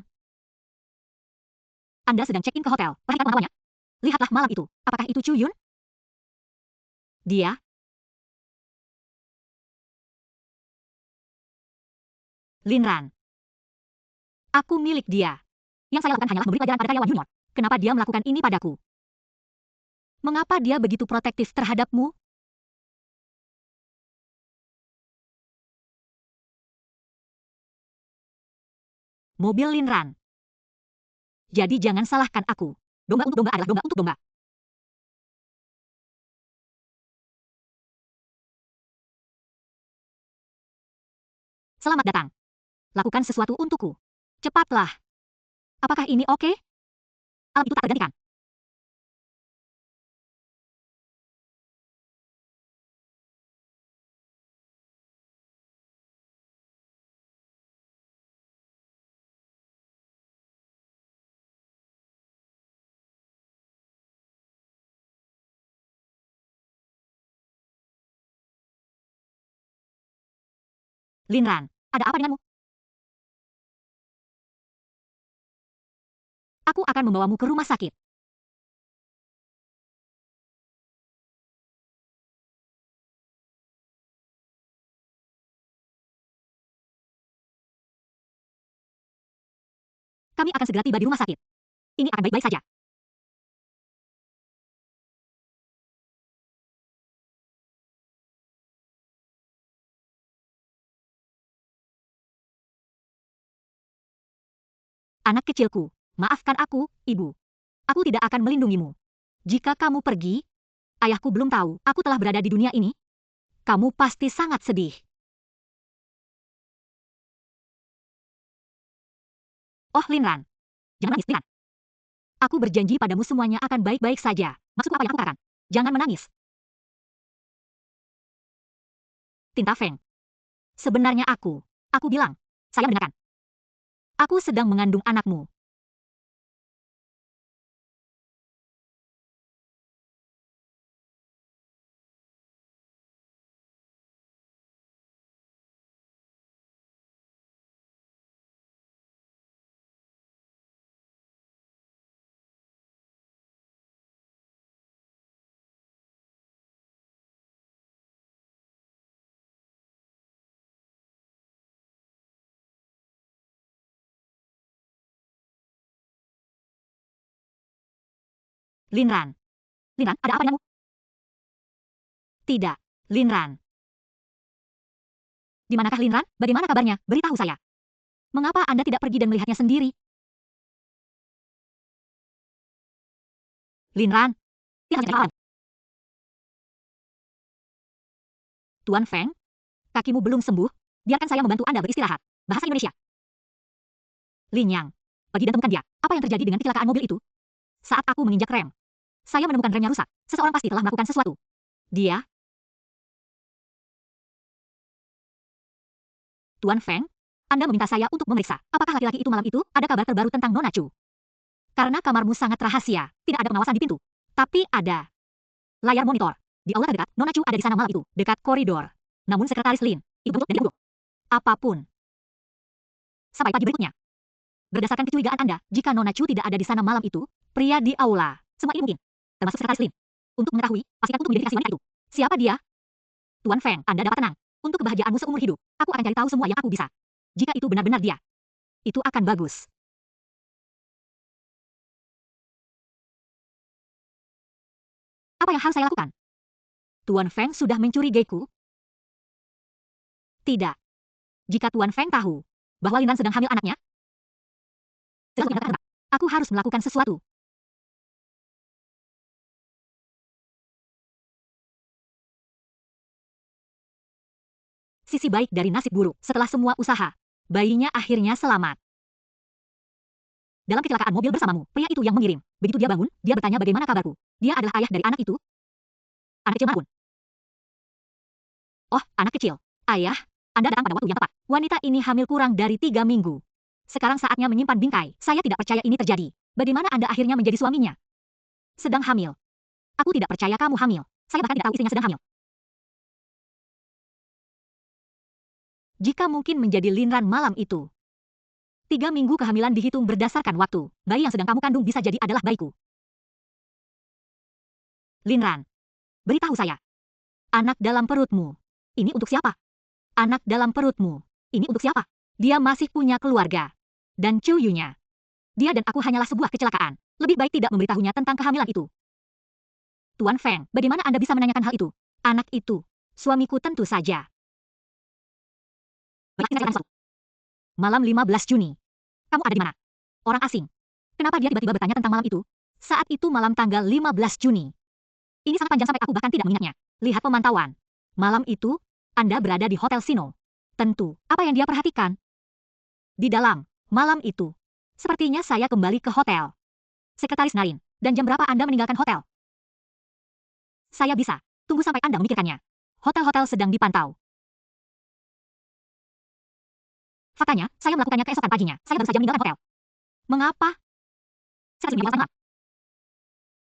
Anda sedang check-in ke hotel. Perhatikan pengalamannya. Lihatlah malam itu. Apakah itu Chu Yun? Dia. Linran. Aku milik dia. Yang saya lakukan hanyalah memberi pelajaran pada karyawan junior. Kenapa dia melakukan ini padaku? Mengapa dia begitu protektif terhadapmu? Mobil Linran. Jadi jangan salahkan aku. Domba untuk domba adalah domba untuk domba. Selamat datang. Lakukan sesuatu untukku. Cepatlah. Apakah ini oke? Alam itu tak tergantikan. Linran, ada apa denganmu? Aku akan membawamu ke rumah sakit. Kami akan segera tiba di rumah sakit. Ini akan baik-baik saja. Anak kecilku, maafkan aku, ibu. Aku tidak akan melindungimu. Jika kamu pergi, ayahku belum tahu aku telah berada di dunia ini. Kamu pasti sangat sedih. Oh, Linran. Jangan nangis, Linran. Aku berjanji padamu semuanya akan baik-baik saja. Maksudku apa yang aku katakan? Jangan menangis. Tinta Feng. Sebenarnya aku bilang, saya mendengarkan. Aku sedang mengandung anakmu. Linran. Linran, ada apa denganmu? Tidak, Linran. Di manakah Linran? Bagaimana kabarnya? Beritahu saya. Mengapa Anda tidak pergi dan melihatnya sendiri? Linran. Tidak hanya Tuan Feng, kakimu belum sembuh. Biarkan saya membantu Anda beristirahat. Bahasa Indonesia. Lin Yang. Pergi dan temukan dia. Apa yang terjadi dengan kecelakaan mobil itu? Saat aku menginjak rem, saya menemukan remnya rusak. Seseorang pasti telah melakukan sesuatu. Dia? Tuan Feng, Anda meminta saya untuk memeriksa. Apakah laki-laki itu malam itu ada kabar terbaru tentang Nona Chu? Karena kamarmu sangat rahasia, tidak ada pengawasan di pintu. Tapi ada layar monitor. Di aula terdekat, Nona Chu ada di sana malam itu, dekat koridor. Namun sekretaris Lin, ibu dan dia buruk. Apapun. Sampai pagi berikutnya. Berdasarkan kecurigaan Anda, jika Nona Chu tidak ada di sana malam itu, pria di aula, semua ini mungkin, termasuk sekretaris Lin. Untuk mengetahui, pastikan untuk mengidentifikasi wanita itu. Siapa dia? Tuan Feng, Anda dapat tenang. Untuk kebahagiaanmu seumur hidup, aku akan cari tahu semua yang aku bisa. Jika itu benar-benar dia, itu akan bagus. Apa yang harus saya lakukan? Tuan Feng sudah mencurigaiku? Tidak. Jika Tuan Feng tahu bahwa Linran sedang hamil anaknya, aku harus melakukan sesuatu. Sisi baik dari nasib buruk, setelah semua usaha, bayinya akhirnya selamat. Dalam kecelakaan mobil bersamamu, pria itu yang mengirim. Begitu dia bangun, dia bertanya bagaimana kabarku. Dia adalah ayah dari anak itu? Anak kecil manapun. Oh, anak kecil. Ayah, Anda datang pada waktu yang tepat. Wanita ini hamil kurang dari 3 minggu. Sekarang saatnya menyimpan bingkai. Saya tidak percaya ini terjadi. Bagaimana Anda akhirnya menjadi suaminya? Sedang hamil. Aku tidak percaya kamu hamil. Saya bahkan tidak tahu istrinya sedang hamil. Jika mungkin menjadi Linran malam itu. 3 minggu kehamilan dihitung berdasarkan waktu. Bayi yang sedang kamu kandung bisa jadi adalah bayiku. Linran, beritahu saya. Anak dalam perutmu. Ini untuk siapa? Anak dalam perutmu. Ini untuk siapa? Dia masih punya keluarga. Dan Cuyunya. Dia dan aku hanyalah sebuah kecelakaan. Lebih baik tidak memberitahunya tentang kehamilan itu. Tuan Feng, bagaimana Anda bisa menanyakan hal itu? Anak itu. Suamiku tentu saja. Malam 15 Juni. Kamu ada di mana? Orang asing. Kenapa dia tiba-tiba bertanya tentang malam itu? Saat itu malam tanggal 15 Juni. Ini sangat panjang sampai aku bahkan tidak mengingatnya. Lihat pemantauan. Malam itu, Anda berada di Hotel Sino. Tentu, apa yang dia perhatikan? Di dalam, malam itu. Sepertinya saya kembali ke hotel. Sekretaris Narin, dan jam berapa Anda meninggalkan hotel? Saya bisa. Tunggu sampai Anda memikirkannya. Hotel-hotel sedang dipantau. Faktanya, saya melakukannya keesokan paginya. Saya baru saja meninggalkan hotel. Mengapa? Saya sudah bilang.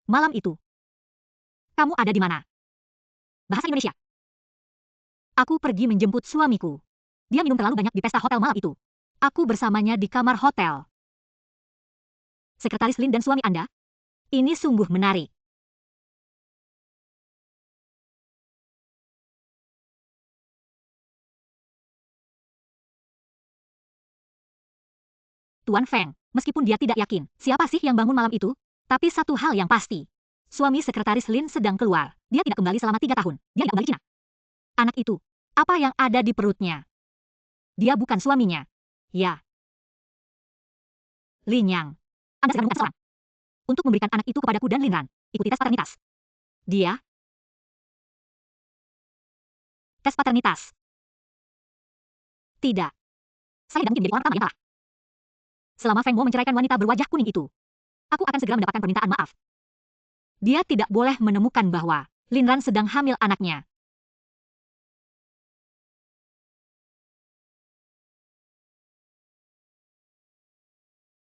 Malam itu. Kamu ada di mana? Bahasa Indonesia. Aku pergi menjemput suamiku. Dia minum terlalu banyak di pesta hotel malam itu. Aku bersamanya di kamar hotel. Sekretaris Lin dan suami Anda? Ini sungguh menarik. Tuan Feng, meskipun dia tidak yakin siapa sih yang bangun malam itu, tapi satu hal yang pasti. Suami sekretaris Lin sedang keluar. Dia tidak kembali selama 3 tahun. Dia tidak kembali Cina. Anak itu. Apa yang ada di perutnya? Dia bukan suaminya. Ya. Lin Yang. Anda sedang menemukan seorang. Untuk memberikan anak itu kepadaku dan Linran. Ikuti tes paternitas. Dia. Tes paternitas. Tidak. Saya tidak mungkin menjadi orang pertama yang kalah. Selama Feng Mo menceraikan wanita berwajah kuning itu, aku akan segera mendapatkan permintaan maaf. Dia tidak boleh menemukan bahwa Linran sedang hamil anaknya.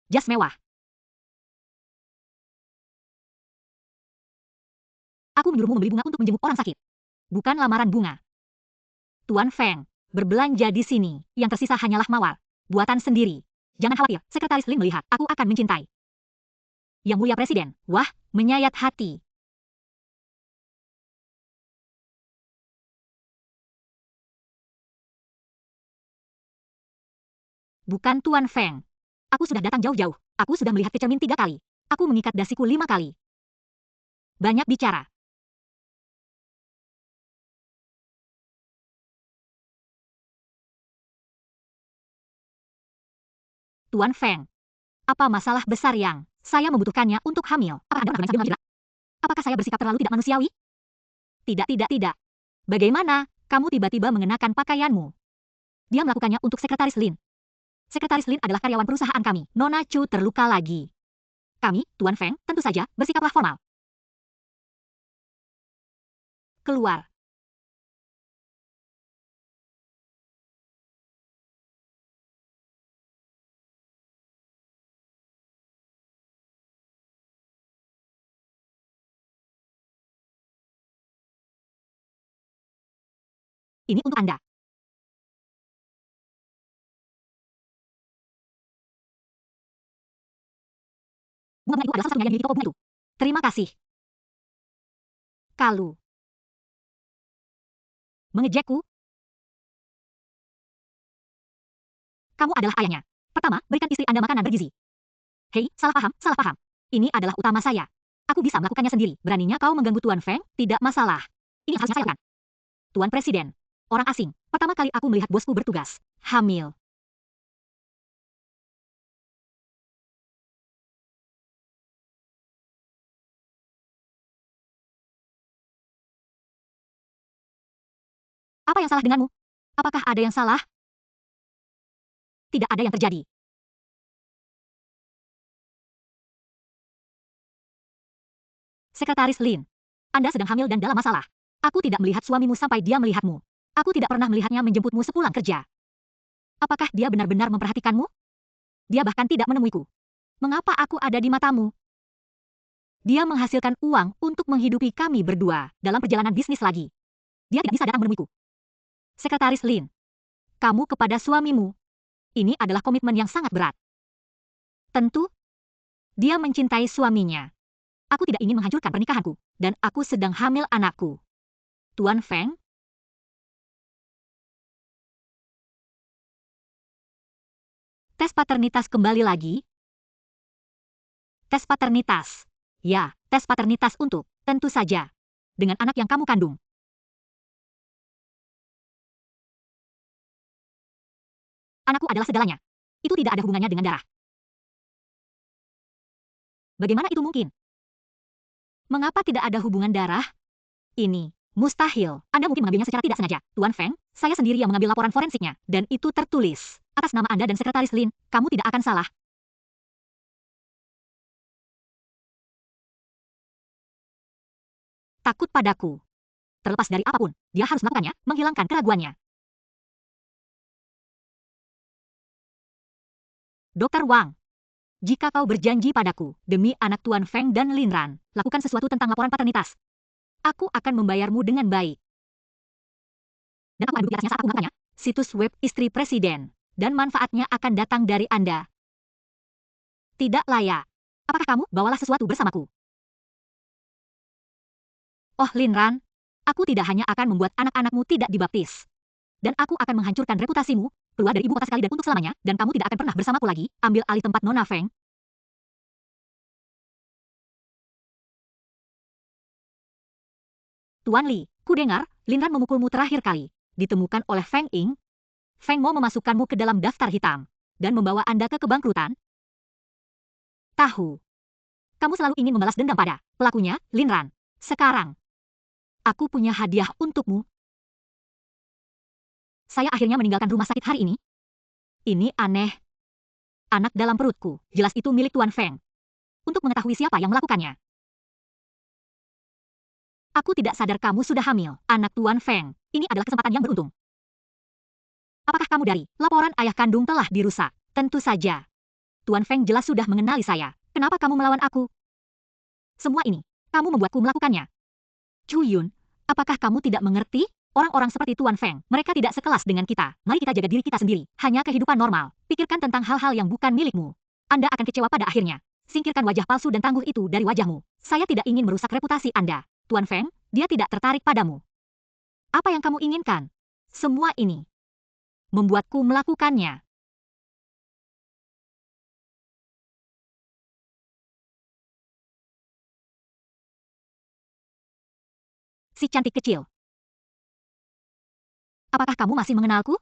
Jas mewah. Aku menyuruhmu membeli bunga untuk menjenguk orang sakit. Bukan lamaran bunga. Tuan Feng, berbelanja di sini. Yang tersisa hanyalah mawar. Buatan sendiri. Jangan khawatir, Sekretaris Lin melihat. Aku akan mencintai. Yang Mulia Presiden, wah, menyayat hati. Bukan Tuan Feng. Aku sudah datang jauh-jauh. Aku sudah melihat ke cermin 3 kali. Aku mengikat dasiku 5 kali. Banyak bicara. Tuan Feng, apa masalah besar yang saya membutuhkannya untuk hamil? Apa Anda melakukan sambil menjerat? Apakah saya bersikap terlalu tidak manusiawi? Tidak, tidak, tidak. Bagaimana kamu tiba-tiba mengenakan pakaianmu? Dia melakukannya untuk Sekretaris Lin. Sekretaris Lin adalah karyawan perusahaan kami. Nona Chu terluka lagi. Kami, Tuan Feng, tentu saja bersikaplah formal. Keluar. Ini untuk Anda. Bunga itu adalah salah satunya yang dimiliki toko bunga itu. Terima kasih. Kalu. Mengejekku? Kamu adalah ayahnya. Pertama, berikan istri Anda makanan bergizi. Hei, salah paham, salah paham. Ini adalah utama saya. Aku bisa melakukannya sendiri. Beraninya kau mengganggu Tuan Feng? Tidak masalah. Ini yang harusnya saya lakukan. Tuan Presiden. Orang asing. Pertama kali aku melihat bosku bertugas. Hamil. Apa yang salah denganmu? Apakah ada yang salah? Tidak ada yang terjadi. Sekretaris Lin. Anda sedang hamil dan dalam masalah. Aku tidak melihat suamimu sampai dia melihatmu. Aku tidak pernah melihatnya menjemputmu sepulang kerja. Apakah dia benar-benar memperhatikanmu? Dia bahkan tidak menemuiku. Mengapa aku ada di matamu? Dia menghasilkan uang untuk menghidupi kami berdua dalam perjalanan bisnis lagi. Dia tidak bisa datang menemuiku. Sekretaris Lin. Kamu kepada suamimu. Ini adalah komitmen yang sangat berat. Tentu, dia mencintai suaminya. Aku tidak ingin menghancurkan pernikahanku, dan aku sedang hamil anakku. Tuan Feng, Tes paternitas kembali lagi. Tes paternitas. Ya, tes paternitas untuk, tentu saja, dengan anak yang kamu kandung. Anakku adalah segalanya. Itu tidak ada hubungannya dengan darah. Bagaimana itu mungkin? Mengapa tidak ada hubungan darah? Ini mustahil. Anda mungkin mengambilnya secara tidak sengaja. Tuan Feng, saya sendiri yang mengambil laporan forensiknya, dan itu tertulis atas nama Anda dan Sekretaris Lin. Kamu tidak akan salah. Takut padaku. Terlepas dari apapun, dia harus melakukannya, menghilangkan keraguannya. Dr. Wang, jika kau berjanji padaku, demi anak Tuan Feng dan Lin Ran, lakukan sesuatu tentang laporan paternitas. Aku akan membayarmu dengan baik. Dan aku akan duduk di atasnya saat aku melakukannya. Situs web istri presiden. Dan manfaatnya akan datang dari Anda. Tidak layak. Apakah kamu bawalah sesuatu bersamaku? Oh Lin Ran, aku tidak hanya akan membuat anak-anakmu tidak dibaptis. Dan aku akan menghancurkan reputasimu, keluar dari ibu kota sekali dan untuk selamanya, dan kamu tidak akan pernah bersamaku lagi, ambil alih tempat Nona Feng. Tuan Li, ku dengar, Lin Ran memukulmu terakhir kali. Ditemukan oleh Feng Ying. Feng Mo memasukkanmu ke dalam daftar hitam dan membawa Anda ke kebangkrutan. Tahu. Kamu selalu ingin membalas dendam pada pelakunya, Lin Ran. Sekarang, aku punya hadiah untukmu. Saya akhirnya meninggalkan rumah sakit hari ini. Ini aneh. Anak dalam perutku, jelas itu milik Tuan Feng. Untuk mengetahui siapa yang melakukannya. Aku tidak sadar kamu sudah hamil, anak Tuan Feng. Ini adalah kesempatan yang beruntung. Apakah kamu dari laporan ayah kandung telah dirusak? Tentu saja. Tuan Feng jelas sudah mengenali saya. Kenapa kamu melawan aku? Semua ini, kamu membuatku melakukannya. Chu Yun, apakah kamu tidak mengerti? Orang-orang seperti Tuan Feng, mereka tidak sekelas dengan kita. Mari kita jaga diri kita sendiri. Hanya kehidupan normal. Pikirkan tentang hal-hal yang bukan milikmu. Anda akan kecewa pada akhirnya. Singkirkan wajah palsu dan tangguh itu dari wajahmu. Saya tidak ingin merusak reputasi Anda. Tuan Feng, dia tidak tertarik padamu. Apa yang kamu inginkan? Semua ini membuatku melakukannya. Si cantik kecil. Apakah kamu masih mengenalku?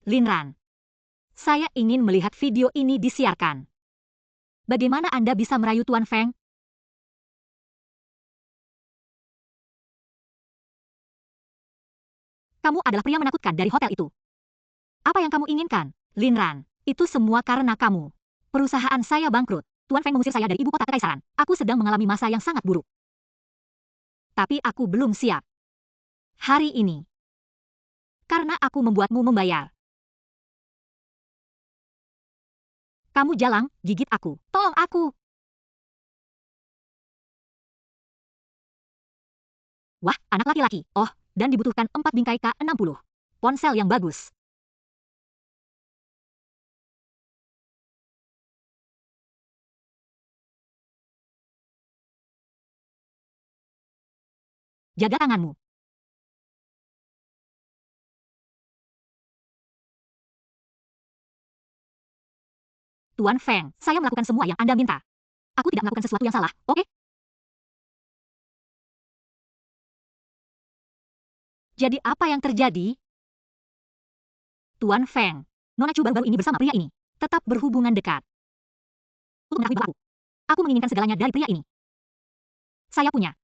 Lin Ran. Saya ingin melihat video ini disiarkan. Bagaimana Anda bisa merayu Tuan Feng? Kamu adalah pria menakutkan dari hotel itu. Apa yang kamu inginkan, Lin Ran? Itu semua karena kamu. Perusahaan saya bangkrut. Tuan Feng mengusir saya dari ibu kota kekaisaran. Aku sedang mengalami masa yang sangat buruk. Tapi aku belum siap. Hari ini. Karena aku membuatmu membayar. Kamu jalang, gigit aku. Tolong aku. Wah, anak laki-laki. Oh, dan dibutuhkan 4 bingkai K60. Ponsel yang bagus. Jaga tanganmu. Tuan Feng, saya melakukan semua yang Anda minta. Aku tidak melakukan sesuatu yang salah, oke? Jadi apa yang terjadi? Tuan Feng, Nona Chu baru-baru ini bersama pria ini. Tetap berhubungan dekat. Untuk mengetahui aku. Aku menginginkan segalanya dari pria ini. Saya punya.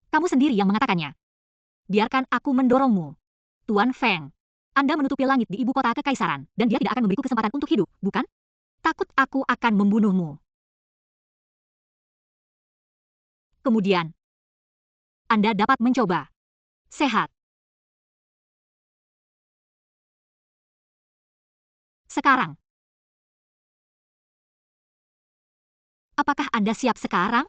Kamu sendiri yang mengatakannya. Biarkan aku mendorongmu. Tuan Feng, Anda menutupi langit di ibu kota kekaisaran, dan dia tidak akan memberiku kesempatan untuk hidup, bukan? Takut aku akan membunuhmu. Kemudian, Anda dapat mencoba. Sehat. Sekarang. Apakah Anda siap sekarang?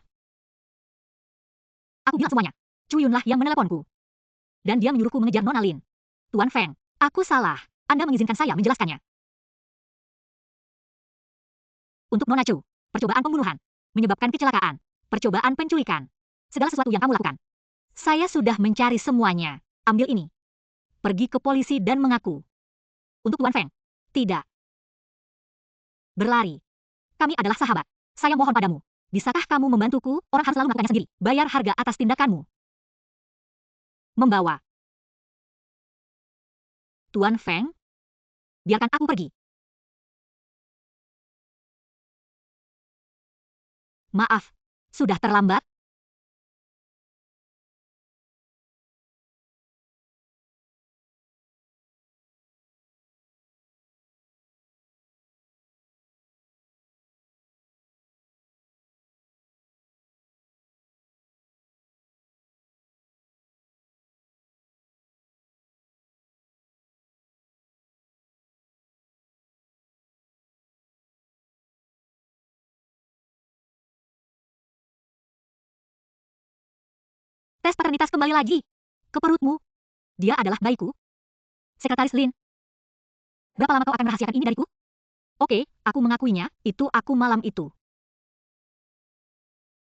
Aku bilang semuanya. Chu Yunlah yang meneleponku. Dan dia menyuruhku mengejar Nona Lin. Tuan Feng, aku salah. Anda mengizinkan saya menjelaskannya. Untuk Nona Chu, percobaan pembunuhan menyebabkan kecelakaan. Percobaan penculikan. Segala sesuatu yang kamu lakukan. Saya sudah mencari semuanya. Ambil ini. Pergi ke polisi dan mengaku. Untuk Tuan Feng. Tidak. Berlari. Kami adalah sahabat. Saya mohon padamu. Bisakah kamu membantuku? Orang harus selalu melakukannya sendiri. Bayar harga atas tindakanmu. Membawa. Tuan Feng, biarkan aku pergi. Maaf, sudah terlambat? Tes paternitas kembali lagi. Ke perutmu. Dia adalah bayiku. Sekretaris Lin. Berapa lama kau akan merahasiakan ini dariku? Oke, aku mengakuinya, itu aku malam itu.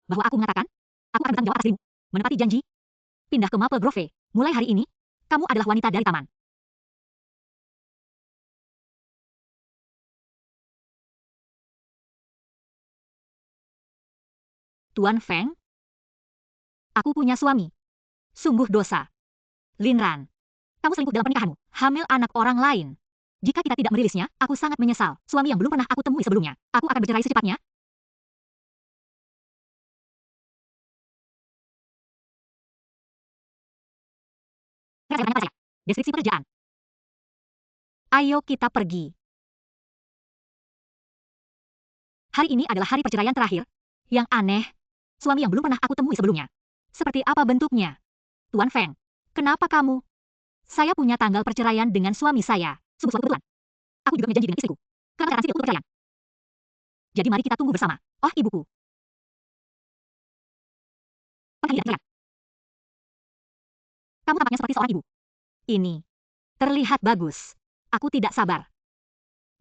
Bahwa aku mengatakan, aku akan bertanggung jawab atas dirimu. Menepati janji. Pindah ke Maple Grove. Mulai hari ini, kamu adalah wanita dari taman. Tuan Feng, aku punya suami. Sungguh dosa. Lin Ran, kamu selingkuh dalam pernikahanmu, hamil anak orang lain. Jika kita tidak merilisnya, aku sangat menyesal. Suami yang belum pernah aku temui sebelumnya. Aku akan bercerai secepatnya. Saya pada saya. Deskripsi pekerjaan. Ayo kita pergi. Hari ini adalah hari perceraian terakhir. Yang aneh, suami yang belum pernah aku temui sebelumnya. Seperti apa bentuknya? Tuan Feng, kenapa kamu? Saya punya tanggal perceraian dengan suami saya. Sungguh suatu kebetulan. Aku juga punya janji dengan istriku. Karena garansi tidak untuk perceraian. Jadi mari kita tunggu bersama. Oh, ibuku. Perceraian. Kamu tampaknya seperti seorang ibu. Ini terlihat bagus. Aku tidak sabar.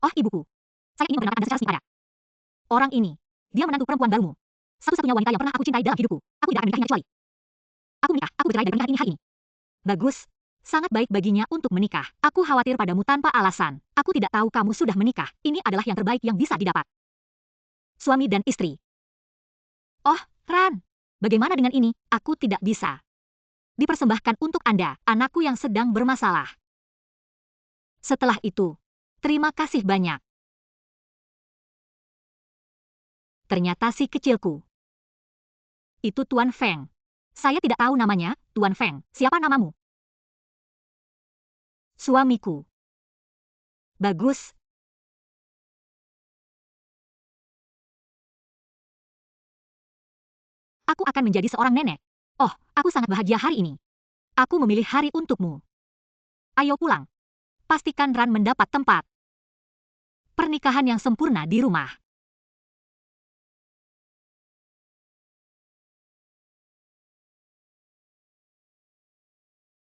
Oh, ibuku. Saya ingin memperkenalkan Anda secara resmi pada orang ini. Dia menantu perempuan barumu. Satu-satunya wanita yang pernah aku cintai dalam hidupku. Aku tidak akan menikahinya kecuali aku menikah. Aku bercerai dari pernikahan ini hari ini. Bagus. Sangat baik baginya untuk menikah. Aku khawatir padamu tanpa alasan. Aku tidak tahu kamu sudah menikah. Ini adalah yang terbaik yang bisa didapat. Suami dan istri. Oh, Ran. Bagaimana dengan ini? Aku tidak bisa. Dipersembahkan untuk Anda, anakku yang sedang bermasalah. Setelah itu, terima kasih banyak. Ternyata si kecilku. Itu Tuan Feng. Saya tidak tahu namanya, Tuan Feng. Siapa namamu? Suamiku. Bagus. Aku akan menjadi seorang nenek. Oh, aku sangat bahagia hari ini. Aku memilih hari untukmu. Ayo pulang. Pastikan Ran mendapat tempat pernikahan yang sempurna di rumah.